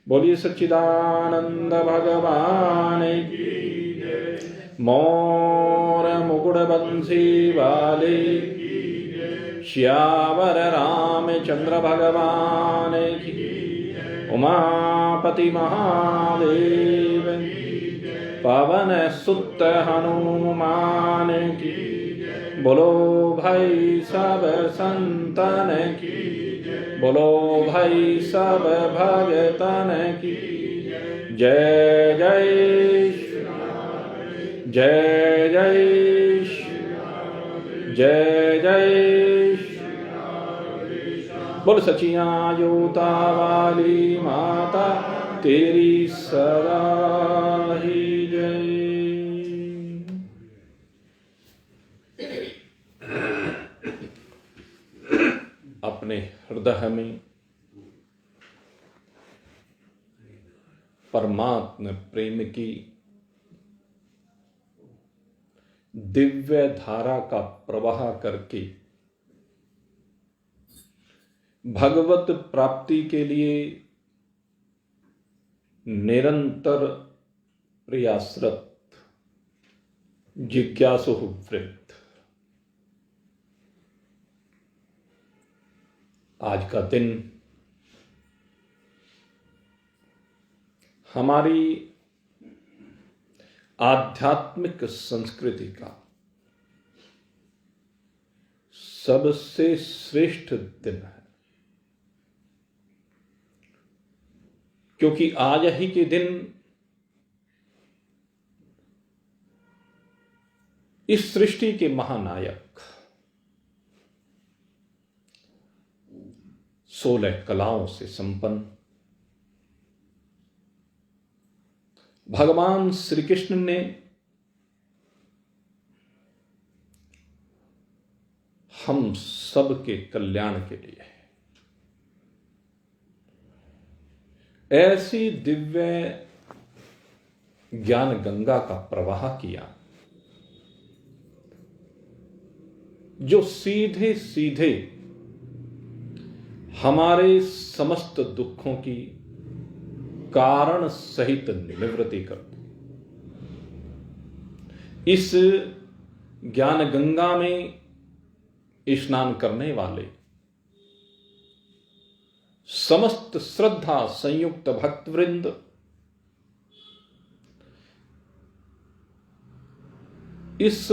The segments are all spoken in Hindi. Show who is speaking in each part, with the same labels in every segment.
Speaker 1: बोलिए सच्चिदानंद भगवान की मोर मुकुट बंसी वाले श्यावर रामचंद्र भगवान की, उमापति महादेव, पवन सुत हनुमान की, बोलो भाई सब संतन की, बोलो भाई सब भगतन की। जय जय जय जय जय जय। बोल सचिया जोता वाली माता तेरी सदा ही जय। अपने हृदय में परमात्मा प्रेम की दिव्य धारा का प्रवाह करके भगवत प्राप्ति के लिए निरंतर प्रयासरत जिज्ञासु वृत्त, आज का दिन हमारी आध्यात्मिक संस्कृति का सबसे श्रेष्ठ दिन है, क्योंकि आज ही के दिन इस सृष्टि के महानायक 16 कलाओं से संपन्न भगवान श्री कृष्ण ने हम सब के कल्याण के लिए ऐसी दिव्य ज्ञान गंगा का प्रवाह किया जो सीधे सीधे हमारे समस्त दुखों की कारण सहित निवृत्ति कर दो। इस ज्ञान गंगा में स्नान करने वाले समस्त श्रद्धा संयुक्त भक्तवृंद इस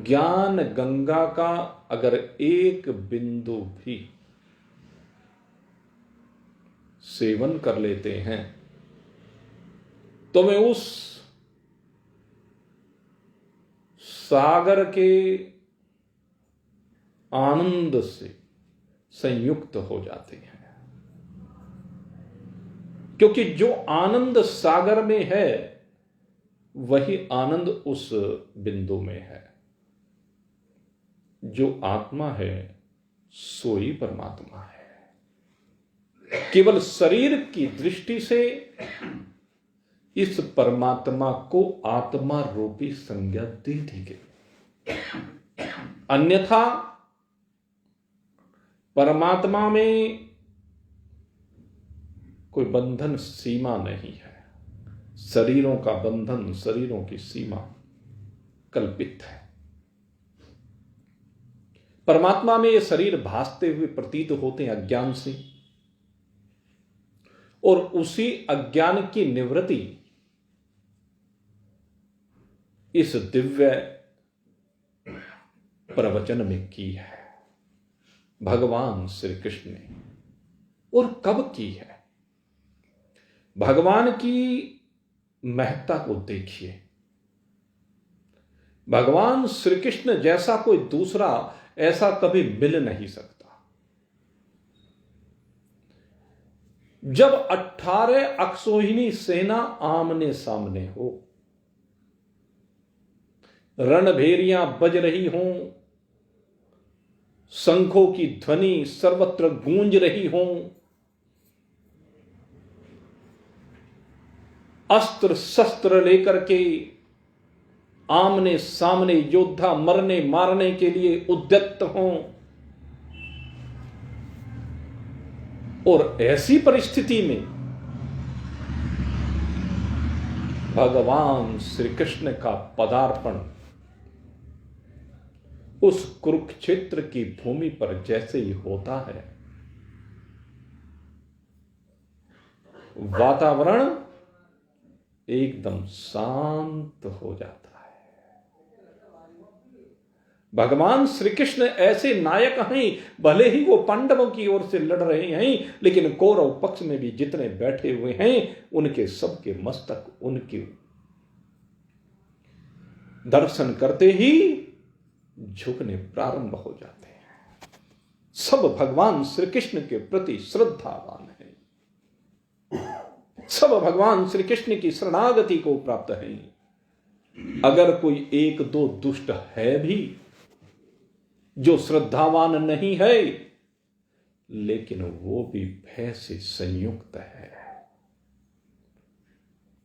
Speaker 1: ज्ञान गंगा का अगर एक बिंदु भी सेवन कर लेते हैं तो वे उस सागर के आनंद से संयुक्त हो जाते हैं, क्योंकि जो आनंद सागर में है वही आनंद उस बिंदु में है। जो आत्मा है सोई परमात्मा है। केवल शरीर की दृष्टि से इस परमात्मा को आत्मा रूपी संज्ञा दे दी गई, अन्यथा परमात्मा में कोई बंधन सीमा नहीं है। शरीरों का बंधन, शरीरों की सीमा कल्पित है। परमात्मा में ये शरीर भासते हुए प्रतीत होते हैं अज्ञान से, और उसी अज्ञान की निवृत्ति इस दिव्य प्रवचन में की है भगवान श्री कृष्ण ने। और कब की है? भगवान की महत्ता को देखिए। भगवान श्री कृष्ण जैसा कोई दूसरा ऐसा कभी मिल नहीं सकता। जब 18 अक्षोहिणी सेना आमने सामने हो, रणभेरियां बज रही हों, शंखों की ध्वनि सर्वत्र गूंज रही हों, अस्त्र शस्त्र लेकर के आमने सामने योद्धा मरने मारने के लिए उद्यत हों, और ऐसी परिस्थिति में भगवान श्री कृष्ण का पदार्पण उस कुरुक्षेत्र की भूमि पर जैसे ही होता है, वातावरण एकदम शांत हो जाता है। भगवान श्री कृष्ण ऐसे नायक हैं, भले ही वो पांडवों की ओर से लड़ रहे हैं, लेकिन कौरव पक्ष में भी जितने बैठे हुए हैं उनके सबके मस्तक उनके दर्शन करते ही झुकने प्रारंभ हो जाते हैं। सब भगवान श्री कृष्ण के प्रति श्रद्धावान हैं, सब भगवान श्री कृष्ण की शरणागति को प्राप्त हैं। अगर कोई एक दो दुष्ट है भी जो श्रद्धावान नहीं है, लेकिन वो भी भय से संयुक्त है।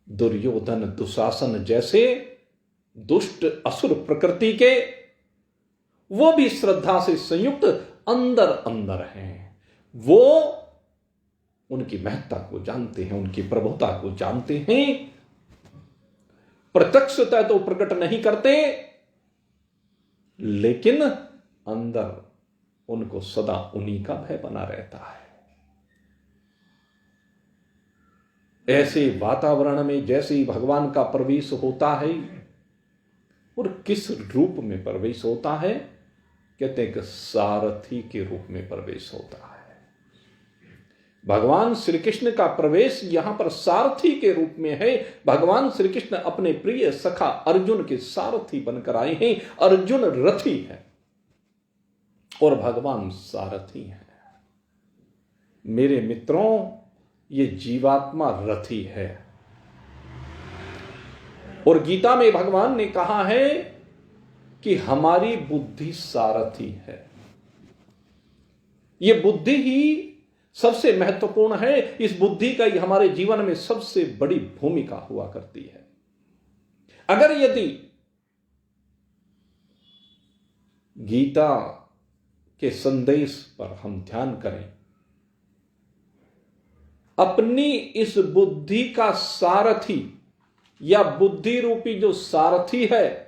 Speaker 1: दुर्योधन दुशासन जैसे दुष्ट असुर प्रकृति के, वो भी श्रद्धा से संयुक्त अंदर अंदर हैं। वो उनकी महत्ता को जानते हैं, उनकी प्रभुता को जानते हैं। प्रत्यक्षतः तो प्रकट नहीं करते, लेकिन अंदर उनको सदा उन्हीं का भय बना रहता है। ऐसे वातावरण में जैसे ही भगवान का प्रवेश होता है, और किस रूप में प्रवेश होता है, कहते हैं कि सारथी के रूप में प्रवेश होता है। भगवान श्री कृष्ण का प्रवेश यहां पर सारथी के रूप में है। भगवान श्री कृष्ण अपने प्रिय सखा अर्जुन के सारथी बनकर आए हैं। अर्जुन रथी है और भगवान सारथी है। मेरे मित्रों, ये जीवात्मा रथी है, और गीता में भगवान ने कहा है कि हमारी बुद्धि सारथी है। ये बुद्धि ही सबसे महत्वपूर्ण है। इस बुद्धि का ही हमारे जीवन में सबसे बड़ी भूमिका हुआ करती है। अगर यदि गीता के संदेश पर हम ध्यान करें, अपनी इस बुद्धि का सारथी या बुद्धि रूपी जो सारथी है,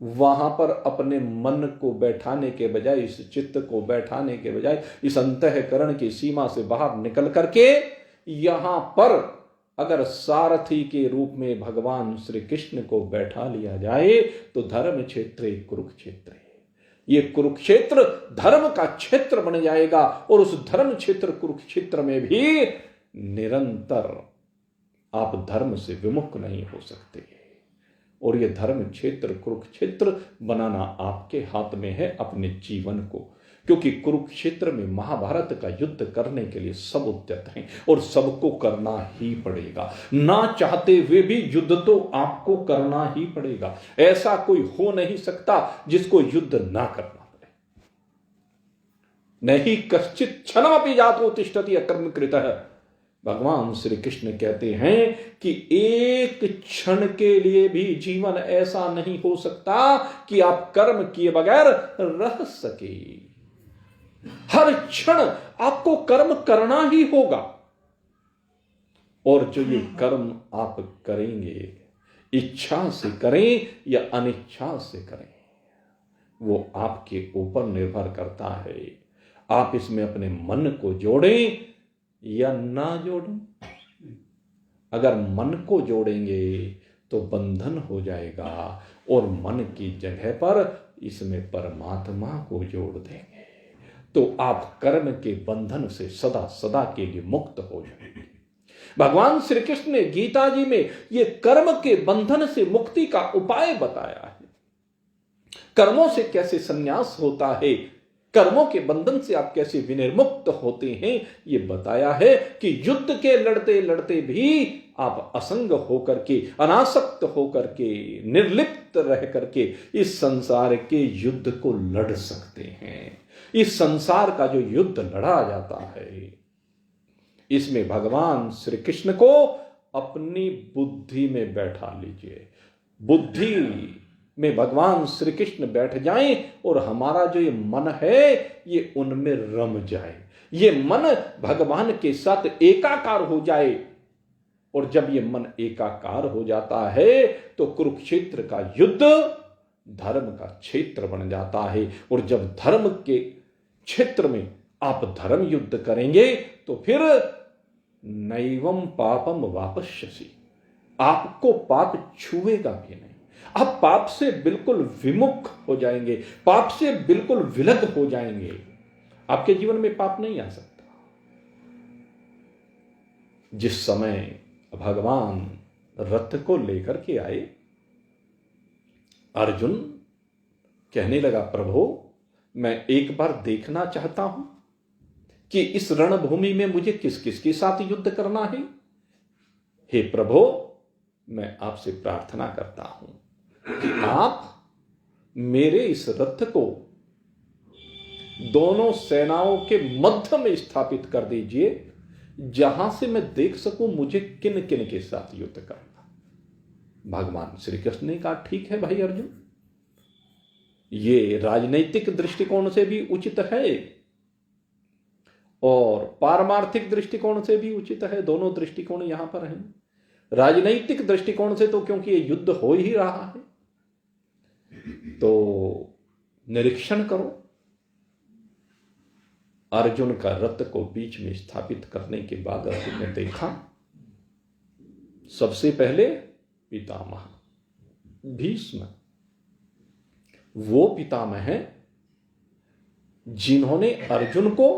Speaker 1: वहां पर अपने मन को बैठाने के बजाय, इस चित्त को बैठाने के बजाय, इस अंतःकरण की सीमा से बाहर निकल करके यहां पर अगर सारथी के रूप में भगवान श्री कृष्ण को बैठा लिया जाए, तो धर्म क्षेत्र कुरुक्षेत्र है। ये कुरुक्षेत्र धर्म का क्षेत्र बन जाएगा, और उस धर्म क्षेत्र कुरुक्षेत्र में भी निरंतर आप धर्म से विमुख नहीं हो सकते। और ये धर्म क्षेत्र कुरुक्षेत्र बनाना आपके हाथ में है, अपने जीवन को। क्योंकि कुरुक्षेत्र में महाभारत का युद्ध करने के लिए सब उद्यत हैं, और सबको करना ही पड़ेगा। ना चाहते हुए भी युद्ध तो आपको करना ही पड़ेगा। ऐसा कोई हो नहीं सकता जिसको युद्ध ना करना पड़े। नहीं कश्चित क्षणमपि जातो तिष्ठति अकर्म कृतः। भगवान श्री कृष्ण कहते हैं कि एक क्षण के लिए भी जीवन ऐसा नहीं हो सकता कि आप कर्म किए बगैर रह सके। हर क्षण आपको कर्म करना ही होगा, और जो ये कर्म आप करेंगे, इच्छा से करें या अनिच्छा से करें, वो आपके ऊपर निर्भर करता है। आप इसमें अपने मन को जोड़ें या ना जोड़ें। अगर मन को जोड़ेंगे तो बंधन हो जाएगा, और मन की जगह पर इसमें परमात्मा को जोड़ देंगे तो आप कर्म के बंधन से सदा सदा के लिए मुक्त हो जाएंगे। भगवान श्री कृष्ण ने गीता जी में ये कर्म के बंधन से मुक्ति का उपाय बताया है। कर्मों से कैसे संन्यास होता है, कर्मों के बंधन से आप कैसे विनिर्मुक्त होते हैं, ये बताया है कि युद्ध के लड़ते लड़ते भी आप असंग होकर के, अनासक्त होकर के, निर्लिप्त रह करके इस संसार के युद्ध को लड़ सकते हैं। इस संसार का जो युद्ध लड़ा जाता है, इसमें भगवान श्री कृष्ण को अपनी बुद्धि में बैठा लीजिए। बुद्धि में भगवान श्री कृष्ण बैठ जाएं, और हमारा जो ये मन है ये उनमें रम जाए। ये मन भगवान के साथ एकाकार हो जाए, और जब ये मन एकाकार हो जाता है तो कुरुक्षेत्र का युद्ध धर्म का क्षेत्र बन जाता है। और जब धर्म के क्षेत्र में आप धर्म युद्ध करेंगे तो फिर नैवम पापम वापस्यसि, आपको पाप छुएगा भी नहीं। आप पाप से बिल्कुल विमुख हो जाएंगे, पाप से बिल्कुल विलग हो जाएंगे। आपके जीवन में पाप नहीं आ सकता। जिस समय भगवान रथ को लेकर के आए, अर्जुन कहने लगा, प्रभु मैं एक बार देखना चाहता हूं कि इस रणभूमि में मुझे किस किस के साथ युद्ध करना है। हे प्रभु, मैं आपसे प्रार्थना करता हूं कि आप मेरे इस रथ को दोनों सेनाओं के मध्य में स्थापित कर दीजिए, जहां से मैं देख सकूं मुझे किन किन के साथ युद्ध करना। भगवान श्री कृष्ण ने कहा, ठीक है भाई अर्जुन, ये राजनैतिक दृष्टिकोण से भी उचित है और पारमार्थिक दृष्टिकोण से भी उचित है। दोनों दृष्टिकोण यहां पर हैं। राजनैतिक दृष्टिकोण से तो क्योंकि ये युद्ध हो ही रहा है, तो निरीक्षण करो। अर्जुन का रथ को बीच में स्थापित करने के बाद अर्जुन ने देखा, सबसे पहले पितामह भीष्म, वो पितामह हैं जिन्होंने अर्जुन को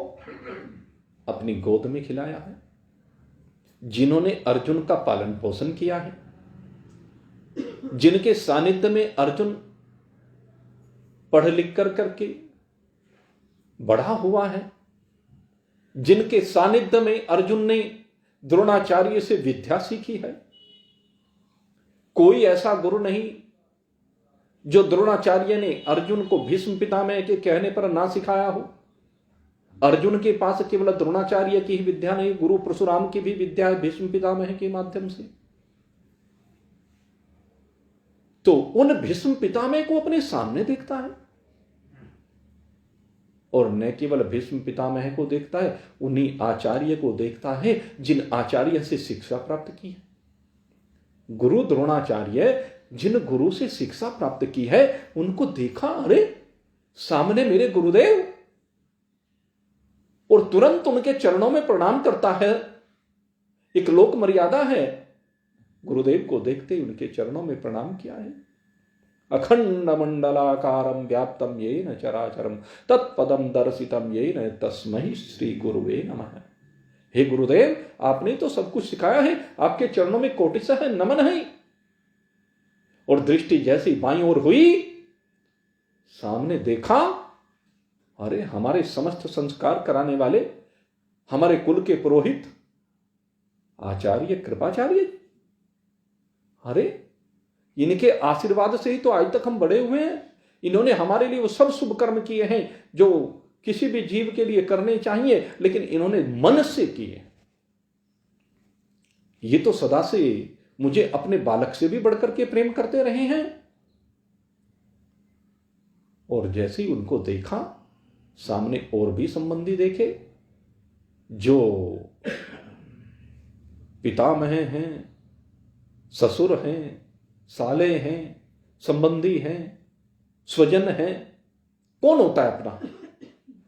Speaker 1: अपनी गोद में खिलाया है, जिन्होंने अर्जुन का पालन पोषण किया है, जिनके सानिध्य में अर्जुन पढ़ लिख कर करके बड़ा हुआ है, जिनके सानिध्य में अर्जुन ने द्रोणाचार्य से विद्या सीखी है। कोई ऐसा गुरु नहीं जो द्रोणाचार्य ने अर्जुन को भीष्म पितामह के कहने पर ना सिखाया हो। अर्जुन के पास केवल द्रोणाचार्य की ही विद्या नहीं, गुरु परशुराम की भी विद्या है भीष्म पितामह के माध्यम से। तो उन भीष्म पितामह को अपने सामने देखता है और न केवल भीष्म पितामह को देखता है, उन्हीं आचार्य को देखता है जिन आचार्य से शिक्षा प्राप्त की है। गुरु द्रोणाचार्य जिन गुरु से शिक्षा प्राप्त की है, उनको देखा, अरे सामने मेरे गुरुदेव, और तुरंत उनके चरणों में प्रणाम करता है। एक लोक मर्यादा है, गुरुदेव को देखते ही उनके चरणों में प्रणाम किया है। अखंड मंडलाकारं व्याप्तम येन चराचरम तत्पदम दर्शितम येन तस्मै श्री गुरुवे नमः। हे गुरुदेव, आपने तो सब कुछ सिखाया है, आपके चरणों में कोटिशः नमन है। और दृष्टि जैसी बाईं ओर हुई, सामने देखा, अरे हमारे समस्त संस्कार कराने वाले, हमारे कुल के पुरोहित आचार्य कृपाचार्य। अरे इनके आशीर्वाद से ही तो आज तक हम बड़े हुए हैं। इन्होंने हमारे लिए वो सब शुभ कर्म किए हैं जो किसी भी जीव के लिए करने चाहिए, लेकिन इन्होंने मन से किए। ये तो सदा से मुझे अपने बालक से भी बढ़कर के प्रेम करते रहे हैं। और जैसे ही उनको देखा, सामने और भी संबंधी देखे जो पितामह हैं, ससुर हैं, साले हैं, संबंधी हैं, स्वजन हैं। कौन होता है अपना?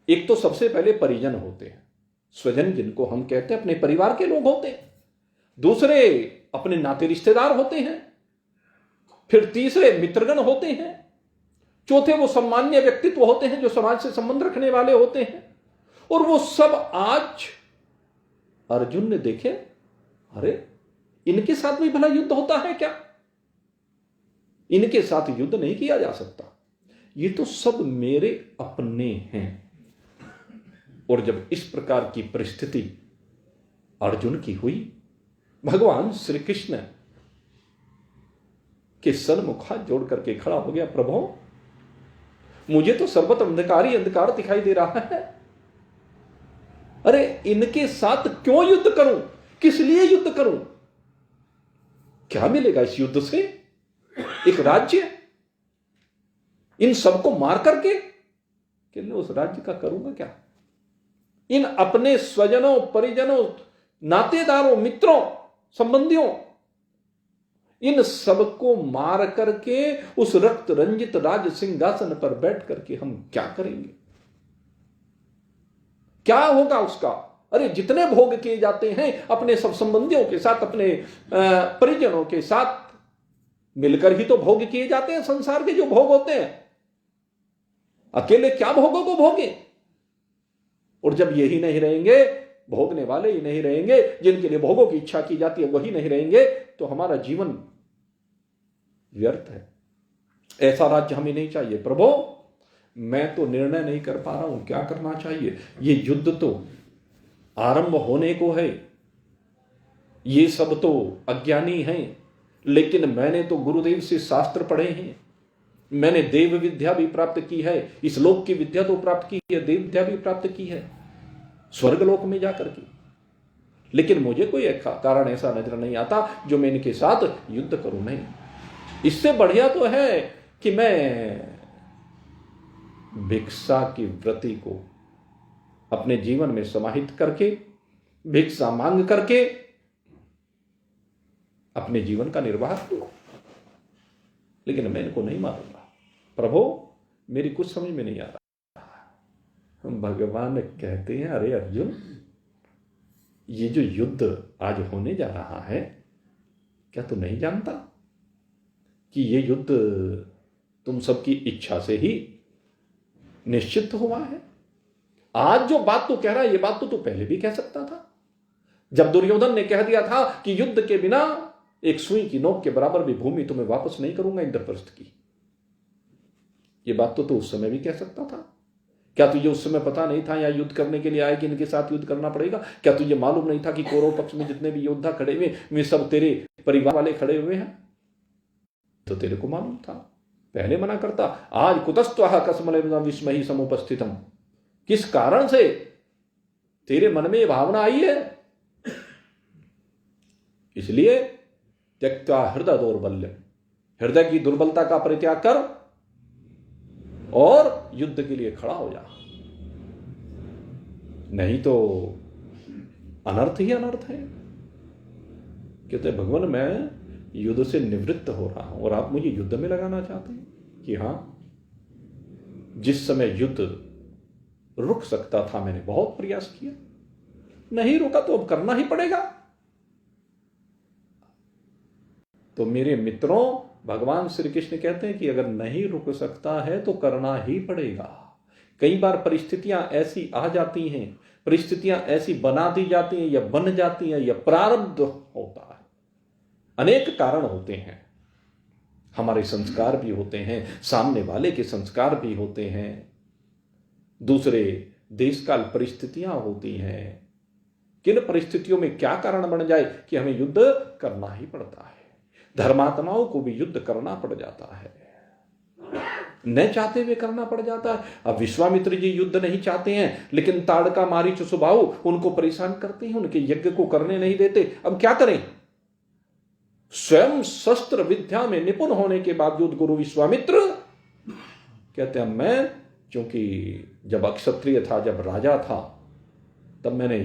Speaker 1: एक तो सबसे पहले परिजन होते हैं, स्वजन जिनको हम कहते हैं, अपने परिवार के लोग होते हैं। दूसरे अपने नाते रिश्तेदार होते हैं। फिर तीसरे मित्रगण होते हैं। चौथे वो सम्मान्य व्यक्तित्व होते हैं जो समाज से संबंध रखने वाले होते हैं। और वो सब आज अर्जुन ने देखे, अरे इनके साथ भी भला युद्ध होता है क्या? इनके साथ युद्ध नहीं किया जा सकता, ये तो सब मेरे अपने हैं। और जब इस प्रकार की परिस्थिति अर्जुन की हुई, भगवान श्री कृष्ण के सन्मुख हाथ जोड़ करके खड़ा हो गया, प्रभु मुझे तो सर्वत्र अंधकार ही अंधकार दिखाई दे रहा है। अरे इनके साथ क्यों युद्ध करूं? किस लिए युद्ध करूं? क्या मिलेगा इस युद्ध से? एक राज्य, इन सबको मार करके कि उस राज्य का करूंगा क्या? इन अपने स्वजनों, परिजनों, नातेदारों, मित्रों, संबंधियों, इन सबको मार करके उस रक्त रंजित राज सिंहासन पर बैठ करके हम क्या करेंगे? क्या होगा उसका? अरे जितने भोग किए जाते हैं अपने सब संबंधियों के साथ, अपने परिजनों के साथ मिलकर ही तो भोग किए जाते हैं। संसार के जो भोग होते हैं, अकेले क्या भोगों को भोगे? और जब यही नहीं रहेंगे, भोगने वाले ही नहीं रहेंगे, जिनके लिए भोगों की इच्छा की जाती है वही नहीं रहेंगे, तो हमारा जीवन व्यर्थ है। ऐसा राज्य हमें नहीं चाहिए। प्रभु, मैं तो निर्णय नहीं कर पा रहा हूं क्या करना चाहिए। ये युद्ध तो आरंभ होने को है, ये सब तो अज्ञानी हैं, लेकिन मैंने तो गुरुदेव से शास्त्र पढ़े हैं, मैंने देव विद्या भी प्राप्त की है, इस लोक की विद्या तो प्राप्त की है, देव विद्या भी प्राप्त की है स्वर्ग लोक में जाकर के, लेकिन मुझे कोई कारण ऐसा नजर नहीं आता जो मैं इनके साथ युद्ध करूं। नहीं, इससे बढ़िया तो है कि मैं भिक्षा की वृत्ति को अपने जीवन में समाहित करके, भिक्षा मांग करके अपने जीवन का निर्वाह करूं, लेकिन मैं इनको नहीं मारूंगा। प्रभु, मेरी कुछ समझ में नहीं आ रहा। भगवान कहते हैं, अरे अर्जुन, ये जो युद्ध आज होने जा रहा है, क्या तू नहीं जानता कि ये युद्ध तुम सबकी इच्छा से ही निश्चित हुआ है? आज जो बात तू कह रहा है, ये बात तो तू पहले भी कह सकता था। जब दुर्योधन ने कह दिया था कि युद्ध के बिना एक सुई की नोक के बराबर भी भूमि तुम्हें वापस नहीं करूंगा इंद्रप्रस्थ की, ये बात तो तू उस समय भी कह सकता था। क्या तुझे उस समय पता नहीं था यहाँ युद्ध करने के लिए आए कि इनके साथ युद्ध करना पड़ेगा? क्या तुझे मालूम नहीं था कि कौरव पक्ष में जितने भी योद्धा खड़े हुए वे सब तेरे परिवार वाले खड़े हुए हैं? तो तेरे को मालूम था, पहले मना करता। आज कुतस्त्वः कस्मले विस्महि समुपस्थितम, किस कारण से तेरे मन में यह भावना आई है? इसलिए त्यक्त्वा हृदय दौर्बल्य, हृदय की दुर्बलता का परित्याग कर और युद्ध के लिए खड़ा हो जा, नहीं तो अनर्थ ही अनर्थ है। कहते भगवान, मैं युद्ध से निवृत्त हो रहा हूं और आप मुझे युद्ध में लगाना चाहते हैं? कि हां, जिस समय युद्ध रुक सकता था मैंने बहुत प्रयास किया, नहीं रुका तो अब करना ही पड़ेगा। तो मेरे मित्रों, भगवान श्री कृष्ण कहते हैं कि अगर नहीं रुक सकता है तो करना ही पड़ेगा। कई बार परिस्थितियां ऐसी आ जाती हैं, परिस्थितियां ऐसी बना दी जाती हैं या बन जाती हैं या प्रारब्ध होता है, अनेक कारण होते हैं। हमारे संस्कार भी होते हैं, सामने वाले के संस्कार भी होते हैं, दूसरे देश काल परिस्थितियां होती हैं। किन परिस्थितियों में क्या कारण बन जाए कि हमें युद्ध करना ही पड़ता है। धर्मात्माओं को भी युद्ध करना पड़ जाता है, न चाहते हुए करना पड़ जाता है। अब विश्वामित्र जी युद्ध नहीं चाहते हैं, लेकिन ताड़का मारीच स्वभाव उनको परेशान करते हैं, उनके यज्ञ को करने नहीं देते। अब क्या करें? स्वयं शस्त्र विद्या में निपुण होने के बावजूद गुरु विश्वामित्र कहते हैं, मैं क्योंकि जब अक्षत्रिय था, जब राजा था, तब मैंने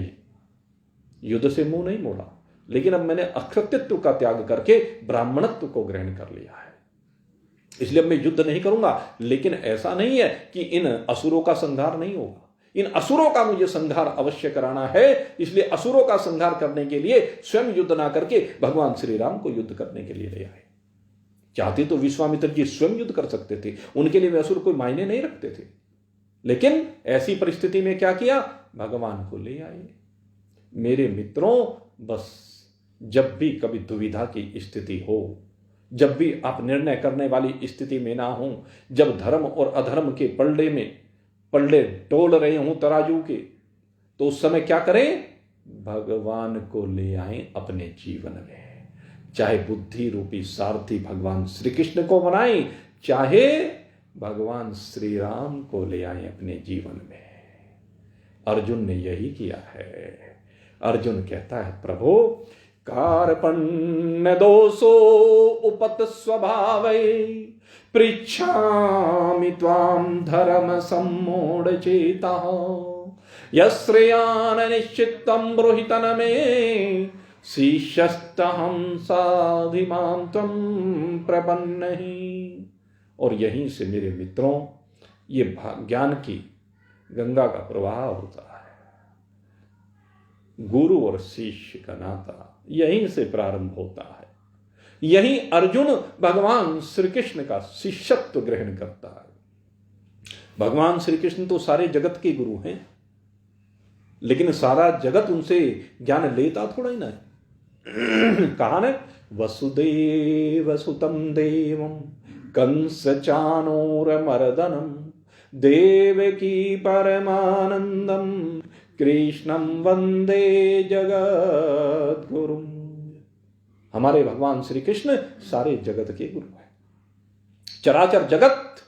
Speaker 1: युद्ध से मुंह नहीं मोड़ा, लेकिन अब मैंने अक्षत्रियत्व का त्याग करके ब्राह्मणत्व को ग्रहण कर लिया है, इसलिए अब मैं युद्ध नहीं करूंगा। लेकिन ऐसा नहीं है कि इन असुरों का संहार नहीं होगा, इन असुरों का मुझे संहार अवश्य कराना है। इसलिए असुरों का संहार करने के लिए स्वयं युद्ध ना करके भगवान श्री राम को युद्ध करने के लिए ले आए। चाहते तो विश्वामित्र जी स्वयं युद्ध कर सकते थे, उनके लिए वे असुर कोई मायने नहीं रखते थे, लेकिन ऐसी परिस्थिति में क्या किया? भगवान को ले आए। मेरे मित्रों, बस जब भी कभी दुविधा की स्थिति हो, जब भी आप निर्णय करने वाली स्थिति में ना हो, जब धर्म और अधर्म के पल्ले डोल रहे हों तराजू के, तो उस समय क्या करें? भगवान को ले आए अपने जीवन में। चाहे बुद्धि रूपी सारथी भगवान श्री कृष्ण को बनाए, चाहे भगवान श्री राम को ले आए अपने जीवन में। अर्जुन ने यही किया है। अर्जुन कहता है, प्रभु कार्पण्य दोषो उपत स्वभावै पृच्छामि त्वां धर्म सम्मूढ़ चेतः यश्रेयान निश्चितं ब्रूहि तन्मे शिष्यस्तहं साधिमां त्वं प्रपन्नहि। और यहीं से मेरे मित्रों ये ज्ञान की गंगा का प्रवाह होता है। गुरु और शिष्य का नाता यहीं से प्रारंभ होता है। यहीं अर्जुन भगवान श्री कृष्ण का शिष्यत्व ग्रहण करता है। भगवान श्री कृष्ण तो सारे जगत के गुरु हैं, लेकिन सारा जगत उनसे ज्ञान लेता थोड़ा ही ना है। कहा न, वसुदेव सुतम देवम कंस चाणूरमर्दनम देवकी परमानंदम कृष्णम वंदे जगद्गुरुम। हमारे भगवान श्री कृष्ण सारे जगत के गुरु हैं, चराचर जगत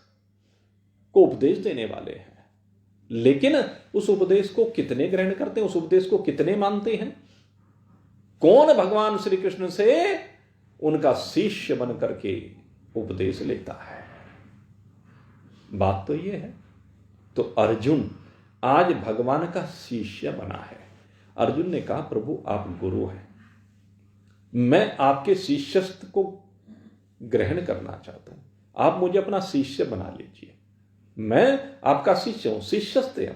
Speaker 1: को उपदेश देने वाले हैं। लेकिन उस उपदेश को कितने ग्रहण करते हैं, उस उपदेश को कितने मानते हैं? कौन भगवान श्री कृष्ण से उनका शिष्य बन करके उपदेश लेता है? बात तो यह है। तो अर्जुन आज भगवान का शिष्य बना है। अर्जुन ने कहा, प्रभु आप गुरु हैं, मैं आपके शिष्यत्व को ग्रहण करना चाहता हूं, आप मुझे अपना शिष्य बना लीजिए। मैं आपका शिष्य हूं, शिष्यस्ते हूं,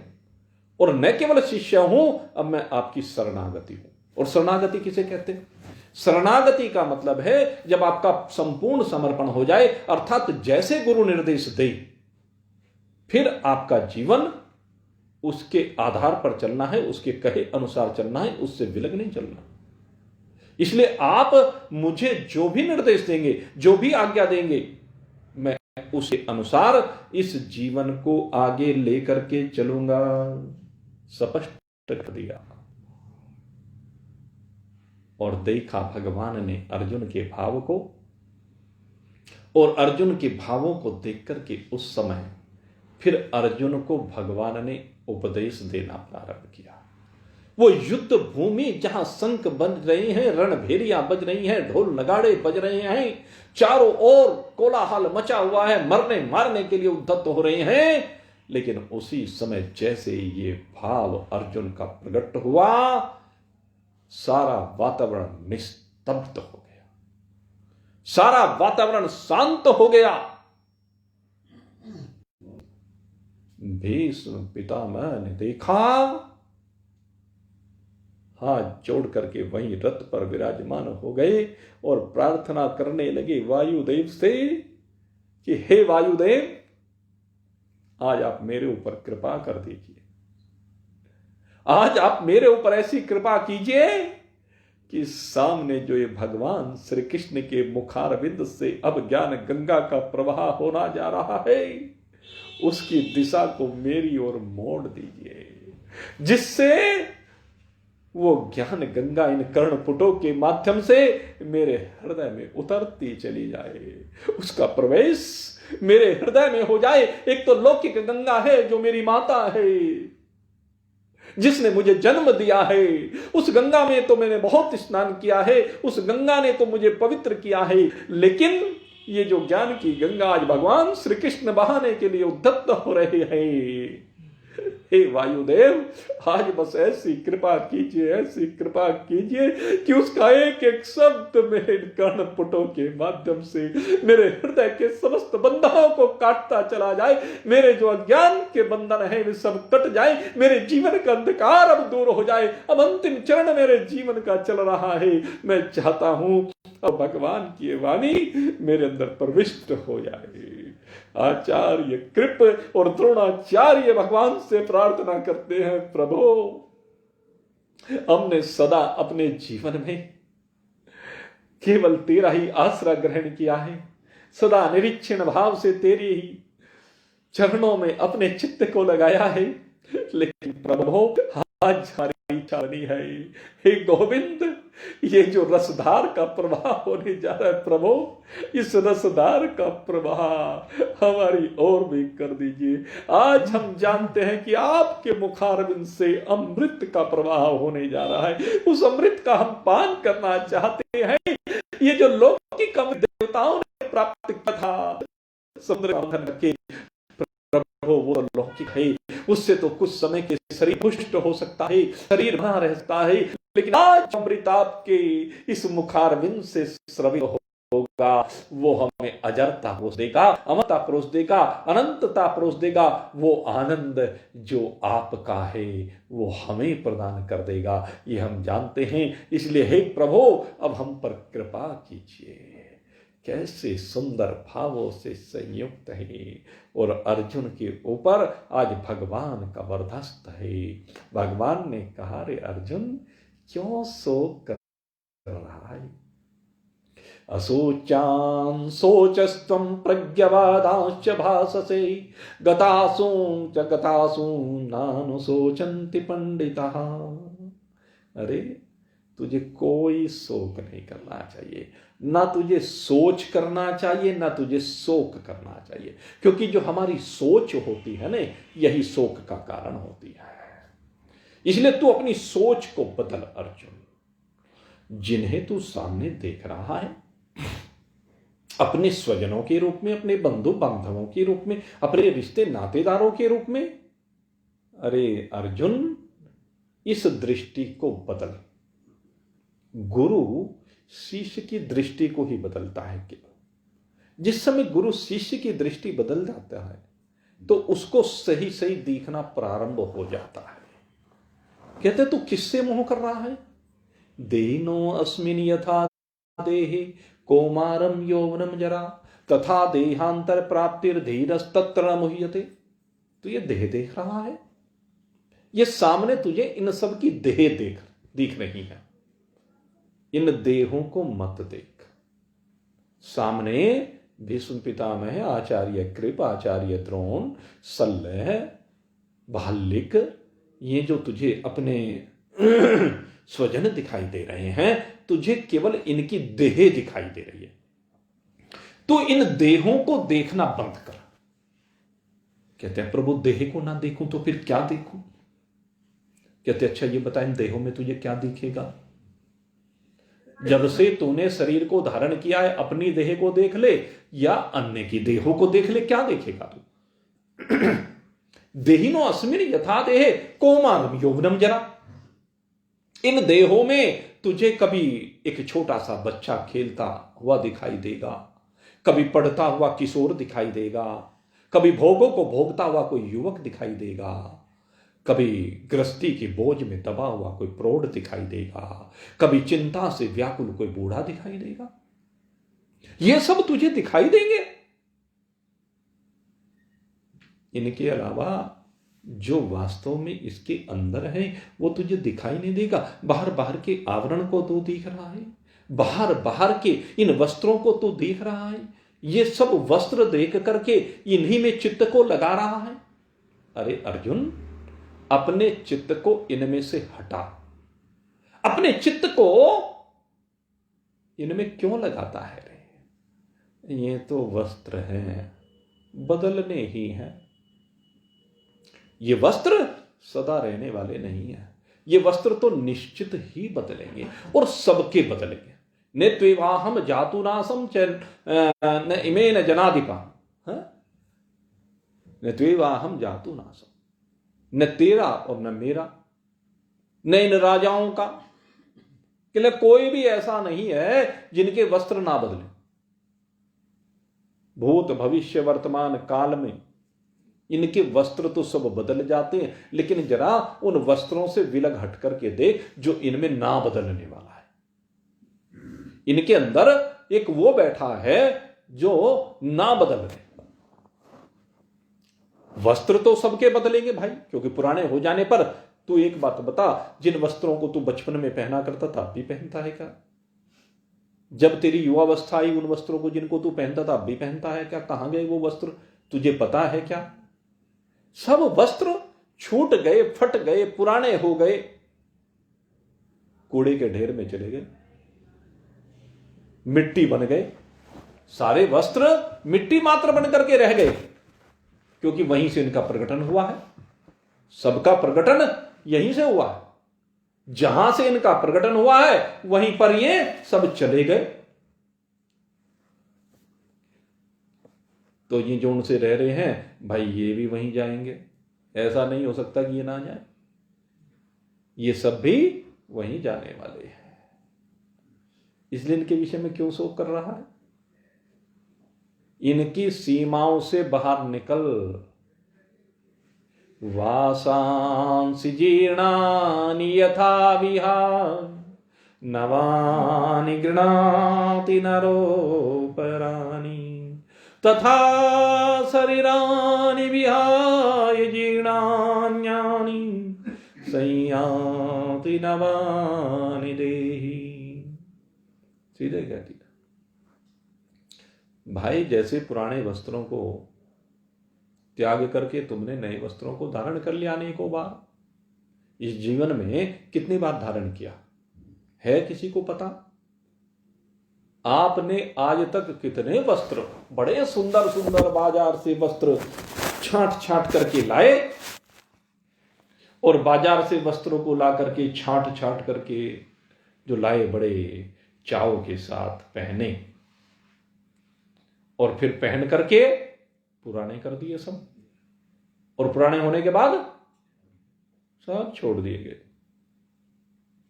Speaker 1: और न केवल शिष्य हूं, अब मैं आपकी शरणागति हूं। और शरणागति किसे कहते हैं? शरणागति का मतलब है जब आपका संपूर्ण समर्पण हो जाए, अर्थात जैसे गुरु निर्देश दे फिर आपका जीवन उसके आधार पर चलना है, उसके कहे अनुसार चलना है, उससे विलग नहीं चलना। इसलिए आप मुझे जो भी निर्देश देंगे, जो भी आज्ञा देंगे, मैं उसके अनुसार इस जीवन को आगे लेकर के चलूंगा। स्पष्ट कर दिया। और देखा भगवान ने अर्जुन के भाव को, और अर्जुन के भावों को देख करके उस समय फिर अर्जुन को भगवान ने उपदेश देना प्रारंभ किया। वो युद्ध भूमि जहां शंख बज रही हैं, रणभेरियां बज रही हैं, ढोल नगाड़े बज रहे हैं, चारों ओर कोलाहल मचा हुआ है, मरने मारने के लिए उद्धत हो रहे हैं, लेकिन उसी समय जैसे ये भाव अर्जुन का प्रकट हुआ, सारा वातावरण निस्तब्ध हो गया, सारा वातावरण शांत हो गया। भीष्म पितामह ने देखा, हाथ जोड़ करके वहीं रथ पर विराजमान हो गए और प्रार्थना करने लगे वायुदेव से कि हे वायुदेव, आज आप मेरे ऊपर कृपा कर दीजिए, आज आप मेरे ऊपर ऐसी कृपा कीजिए कि सामने जो ये भगवान श्री कृष्ण के मुखारविंद से अब ज्ञान गंगा का प्रवाह होना जा रहा है, उसकी दिशा को मेरी ओर मोड़ दीजिए, जिससे वो ज्ञान गंगा इन कर्णपुटों के माध्यम से मेरे हृदय में उतरती चली जाए, उसका प्रवेश मेरे हृदय में हो जाए। एक तो लौकिक गंगा है जो मेरी माता है, जिसने मुझे जन्म दिया है, उस गंगा में तो मैंने बहुत स्नान किया है, उस गंगा ने तो मुझे पवित्र किया है, लेकिन ये जो ज्ञान की गंगा आज भगवान श्री कृष्ण बहाने के लिए उद्धत हो रहे हैं, हे वायुदेव, आज बस ऐसी कृपा कीजिए, ऐसी कृपा कीजिए कि उसका एक एक शब्द मेरे कर्णपुटों के माध्यम से मेरे हृदय के समस्त बंधनों को काटता चला जाए, मेरे जो अज्ञान के बंधन है वे सब कट जाए, मेरे जीवन का अंधकार अब दूर हो जाए। अब अंतिम चरण मेरे जीवन का चल रहा है, मैं चाहता हूं अब भगवान की वाणी मेरे अंदर प्रविष्ट हो जाए। आचार्य कृप और द्रोणाचार्य भगवान से प्रार्थना करते हैं, प्रभु हमने सदा अपने जीवन में केवल तेरा ही आश्रय ग्रहण किया है, सदा निरीक्षण भाव से तेरे ही चरणों में अपने चित्त को लगाया है, लेकिन प्रभु आज हमारी इच्छा बनी है, हे गोविंद, ये जो रसधार का प्रवाह होने जा रहा है प्रभु, इस रसधार का प्रवाह हमारी ओर भी कर दीजिए। आज हम जानते हैं कि आपके मुखारविंद से अमृत का प्रवाह होने जा रहा है, उस अमृत का हम पान करना चाहते हैं। ये जो लौकिक देवताओं ने प्राप्त किया था समुद्र के प्रभु, वो लौकिक है, उससे तो कुछ समय के शरीर पुष्ट हो सकता है, शरीर बना रह सकता है, लेकिन आज अमृत आपके इस मुखारविंद से स्रवित होगा, वो हमें अजरता परोस देगा, अमरता परोस देगा, अनंतता परोस देगा। वो आनंद जो आपका है वो हमें प्रदान कर देगा, ये हम जानते हैं। इसलिए हे प्रभु, अब हम पर कृपा कीजिए। कैसे सुंदर भावों से संयुक्त है, और अर्जुन के ऊपर आज भगवान का वरदस्त है। भगवान ने कहा, रे अर्जुन, क्यों शोक कर रहा है? अशोचान शोचस्त्वं प्रज्ञवादांश्च भाससे, गतासूं च गतासूं नानुशोचन्ति पंडिताः। अरे, तुझे कोई शोक नहीं करना चाहिए, ना तुझे सोच करना चाहिए, ना तुझे शोक करना चाहिए, क्योंकि जो हमारी सोच होती है ना, यही शोक का कारण होती है। इसलिए तू अपनी सोच को बदल अर्जुन। जिन्हें तू सामने देख रहा है, अपने स्वजनों के रूप में, अपने बंधु बांधवों के रूप में, अपने रिश्ते नातेदारों के रूप में, अरे अर्जुन, इस दृष्टि को बदल। गुरु शिष्य की दृष्टि को ही बदलता है केवल। जिस समय गुरु शिष्य की दृष्टि बदल जाता है तो उसको सही सही दिखना प्रारंभ हो जाता है। कहते तू किससे मोह कर रहा है? देहिनो अस्मिन यथा देहि कौमारम यौवनम जरा तथा देहांतर प्राप्तिर धीरस्तत्र मुह्यते। तो ये देह देख रहा है, ये सामने तुझे इन सब की देह दिख रही है। इन देहों को मत देख। सामने भीष्म पितामह, आचार्य कृप, आचार्य द्रोण, शल्य, भाल्लिक, ये जो तुझे अपने स्वजन दिखाई दे रहे हैं, तुझे केवल इनकी देह दिखाई दे रही है। तो इन देहों को देखना बंद कर। कहते हैं प्रभु, देह को ना देखूं तो फिर क्या देखूं? कहते अच्छा ये बता, इन देहों में तुझे क्या दिखेगा? जब से तूने शरीर को धारण किया है, अपनी देह को देख ले या अन्य की देहों को देख ले, क्या देखेगा तू? देहिनो अस्मिन यथा देहे कौमारम यौवनम जरा। इन देहों में तुझे कभी एक छोटा सा बच्चा खेलता हुआ दिखाई देगा, कभी पढ़ता हुआ किशोर दिखाई देगा, कभी भोगों को भोगता हुआ कोई युवक दिखाई देगा, कभी गृहस्थी के बोझ में दबा हुआ कोई प्रौढ़ दिखाई देगा, कभी चिंता से व्याकुल कोई बूढ़ा दिखाई देगा। ये सब तुझे दिखाई देंगे। इनके अलावा जो वास्तव में इसके अंदर है वो तुझे दिखाई नहीं देगा। बाहर बाहर के आवरण को तू देख रहा है, बाहर बाहर के इन वस्त्रों को तू देख रहा है, ये सब वस्त्र देख करके इन्हीं में चित्त को लगा रहा है। अरे अर्जुन, अपने चित्त को इनमें से हटा। अपने चित्त को इनमें क्यों लगाता है रे? ये तो वस्त्र हैं, बदलने ही हैं। ये वस्त्र सदा रहने वाले नहीं है। ये वस्त्र तो निश्चित ही बदलेंगे और सबके बदलेंगे। न त्वेवाहम जातुनासम च न इमेन जनाधिपा, न त्वेवाहम जातुनासम, न तेरा और न मेरा, न इन राजाओं का, कि कोई भी ऐसा नहीं है जिनके वस्त्र ना बदले। भूत भविष्य वर्तमान काल में इनके वस्त्र तो सब बदल जाते हैं, लेकिन जरा उन वस्त्रों से विलग हट करके देख जो इनमें ना बदलने वाला है। इनके अंदर एक वो बैठा है जो ना बदलने। वस्त्र तो सबके बदलेंगे भाई, क्योंकि पुराने हो जाने पर। तू एक बात बता, जिन वस्त्रों को तू बचपन में पहना करता था अब भी पहनता है क्या? जब तेरी युवावस्था आई, उन वस्त्रों को जिनको तू पहनता था अब भी पहनता है क्या? कहां गए वो वस्त्र? तुझे पता है क्या? सब वस्त्र छूट गए, फट गए, पुराने हो गए, कूड़े के ढेर में चले गए, मिट्टी बन गए। सारे वस्त्र मिट्टी मात्र बन करके रह गए, क्योंकि वहीं से इनका प्रकटन हुआ है। सबका प्रकटन यहीं से हुआ है। जहां से इनका प्रकटन हुआ है वहीं पर ये सब चले गए। तो ये जो उनसे रह रहे हैं भाई, ये भी वहीं जाएंगे। ऐसा नहीं हो सकता कि ये ना जाए। ये सब भी वहीं जाने वाले हैं। इसलिए इनके विषय में क्यों शोक कर रहा है? इनकी सीमाओं से बाहर निकल। वासांसि जीर्णानि यथा विहाय नवानि गृह्णाति नरोपराणि तथा शरीराणि विहाय जीर्णान्यानि संयाति नवानि देहि। सीधे कहती है, भाई जैसे पुराने वस्त्रों को त्याग करके तुमने नए वस्त्रों को धारण कर लिया अनेकों बार। इस जीवन में कितनी बार धारण किया है किसी को पता? आपने आज तक कितने वस्त्र, बड़े सुंदर सुंदर बाजार से वस्त्र छांट छांट करके लाए, और बाजार से वस्त्रों को ला करके छांट छांट करके जो लाए बड़े चाव के साथ पहने, और फिर पहन करके पुराने कर दिए सब, और पुराने होने के बाद सब छोड़ दिए गए।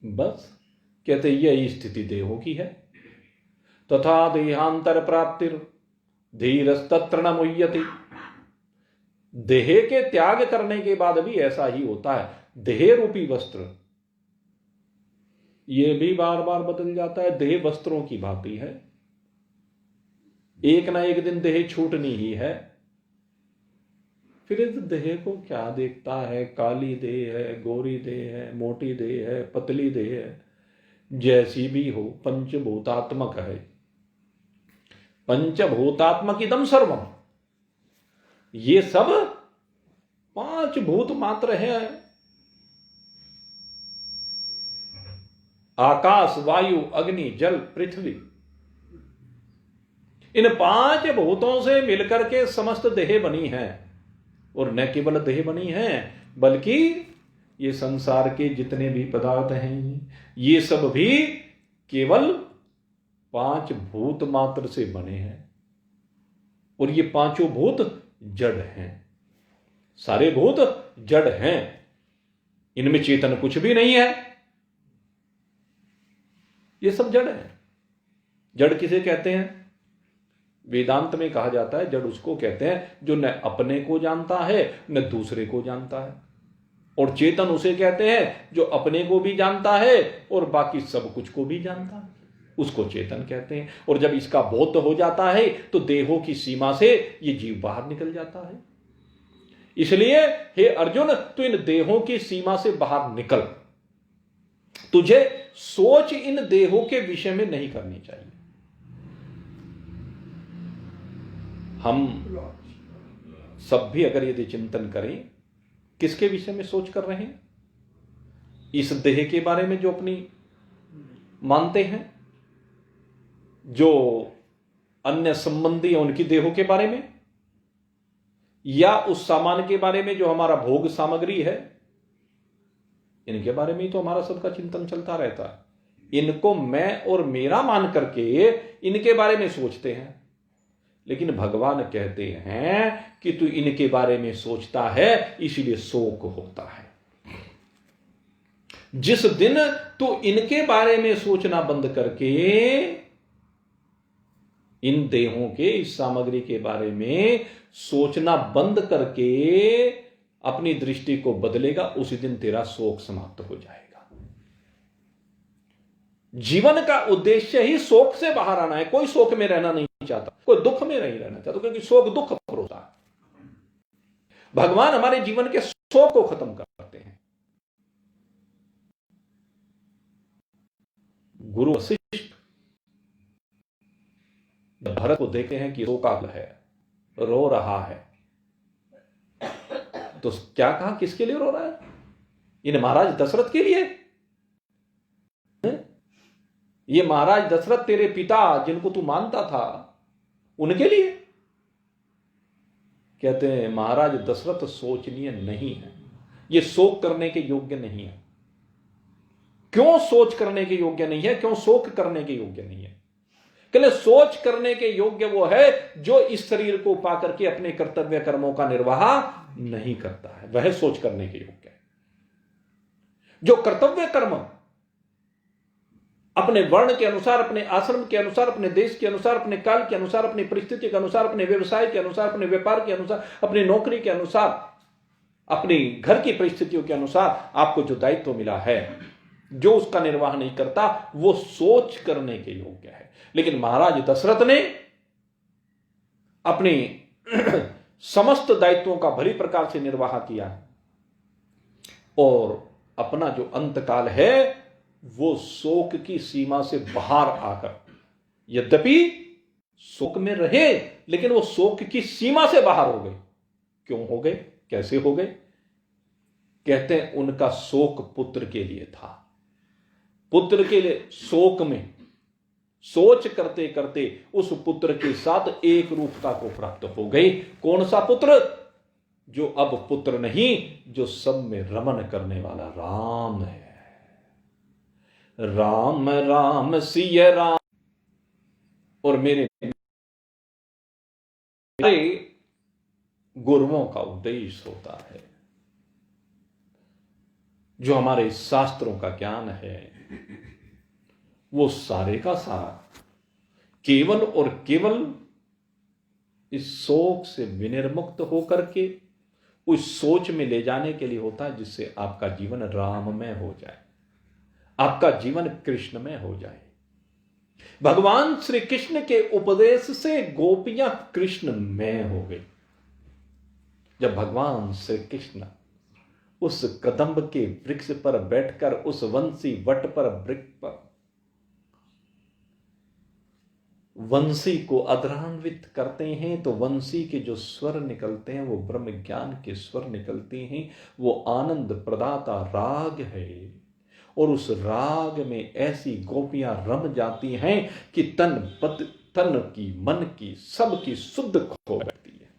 Speaker 1: बस कहते यही स्थिति देहों की है। तथा देहांतर प्राप्तिर धीरस्तत्र न मुह्यति। देह के त्याग करने के बाद भी ऐसा ही होता है। देह रूपी वस्त्र ये भी बार बार बदल जाता है। देह वस्त्रों की भांति है, एक ना एक दिन देह छूटनी ही है। फिर इस देह को क्या देखता है? काली देह है, गोरी देह है, मोटी देह है, पतली देह है, जैसी भी हो पंचभूतात्मक है। पंचभूतात्मक इदम सर्वम, ये सब 5 भूत मात्र है। आकाश, वायु, अग्नि, जल, पृथ्वी, इन 5 भूतों से मिलकर के समस्त देह बनी है। और न केवल देह बनी है, बल्कि ये संसार के जितने भी पदार्थ हैं ये सब भी केवल 5 भूत मात्र से बने हैं। और ये 5 भूत जड़ हैं, सारे भूत जड़ हैं, इनमें चेतन कुछ भी नहीं है। ये सब जड़ है। जड़ किसे कहते हैं? वेदांत में कहा जाता है जड़ उसको कहते हैं जो न अपने को जानता है न दूसरे को जानता है। और चेतन उसे कहते हैं जो अपने को भी जानता है और बाकी सब कुछ को भी जानता है, उसको चेतन कहते हैं। और जब इसका बोध हो जाता है तो देहों की सीमा से ये जीव बाहर निकल जाता है। इसलिए हे अर्जुन, तू इन देहों की सीमा से बाहर निकल। तुझे सोच इन देहों के विषय में नहीं करनी चाहिए। हम सब भी अगर यदि चिंतन करें, किसके विषय में सोच कर रहे हैं? इस देह के बारे में जो अपनी मानते हैं, जो अन्य संबंधी हैं उनकी देहों के बारे में, या उस सामान के बारे में जो हमारा भोग सामग्री है, इनके बारे में ही तो हमारा सबका चिंतन चलता रहता है। इनको मैं और मेरा मान करके इनके बारे में सोचते हैं। लेकिन भगवान कहते हैं कि तू इनके बारे में सोचता है इसलिए शोक होता है। जिस दिन तू इनके बारे में सोचना बंद करके इन देहों के, इस सामग्री के बारे में सोचना बंद करके अपनी दृष्टि को बदलेगा, उसी दिन तेरा शोक समाप्त हो जाएगा। जीवन का उद्देश्य ही शोक से बाहर आना है। कोई शोक में रहना नहीं चाहता, कोई दुख में नहीं रहना चाहता, क्योंकि शोक दुख होता है। भगवान हमारे जीवन के शोक को खत्म करते हैं। गुरु वशिष्ठ भरत को देखते हैं कि शोकाकुल है, रो रहा है, तो क्या कहा? किसके लिए रो रहा है? इन महाराज दशरथ के लिए। ये महाराज दशरथ तेरे पिता जिनको तू मानता था उनके लिए। कहते हैं महाराज दशरथ शोचनीय नहीं है, ये शोक करने के योग्य नहीं है। क्यों सोच करने के योग्य नहीं है? क्यों शोक करने के योग्य नहीं है? कहले सोच करने के योग्य वो है जो इस शरीर को पाकर के अपने कर्तव्य कर्मों का निर्वाह नहीं करता है, वह सोच करने के योग्य है। जो कर्तव्य कर्म अपने वर्ण के अनुसार, अपने आश्रम के अनुसार, अपने देश के अनुसार, अपने काल के अनुसार, अपनी परिस्थिति के अनुसार, अपने व्यवसाय के अनुसार, अपने व्यापार के अनुसार, अपनी नौकरी के अनुसार, अपनी घर की परिस्थितियों के अनुसार आपको जो दायित्व मिला है, जो उसका निर्वाह नहीं करता वो सोच करने के योग्य है। लेकिन महाराज दशरथ ने अपने समस्त दायित्वों का भली प्रकार से निर्वाह किया और अपना जो अंतकाल है वो शोक की सीमा से बाहर आकर, यद्यपि शोक में रहे लेकिन वो शोक की सीमा से बाहर हो गए। क्यों हो गए, कैसे हो गए? कहते हैं उनका शोक पुत्र के लिए था। पुत्र के लिए शोक में सोच करते करते उस पुत्र के साथ एक रूपता को प्राप्त हो गई। कौन सा पुत्र? जो अब पुत्र नहीं, जो सब में रमन करने वाला राम है। राम राम सिय राम। और मेरे गुरुओं का उपदेश होता है, जो हमारे शास्त्रों का ज्ञान है, वो सारे का सारा केवल और केवल इस शोक से विनिर्मुक्त होकर के उस सोच में ले जाने के लिए होता है जिससे आपका जीवन राममय हो जाए, आपका जीवन कृष्णमय हो जाए। भगवान श्री कृष्ण के उपदेश से गोपियां कृष्णमय हो गई। जब भगवान श्री कृष्ण उस कदम्ब के वृक्ष पर बैठकर उस वंशी वट पर वृक्ष पर वंशी को अधरान्वित करते हैं तो वंशी के जो स्वर निकलते हैं वो ब्रह्म ज्ञान के स्वर निकलते हैं। वो आनंद प्रदाता राग है और उस राग में ऐसी गोपियां रम जाती हैं कि तन की, मन की, सब की शुद्ध खो जाती है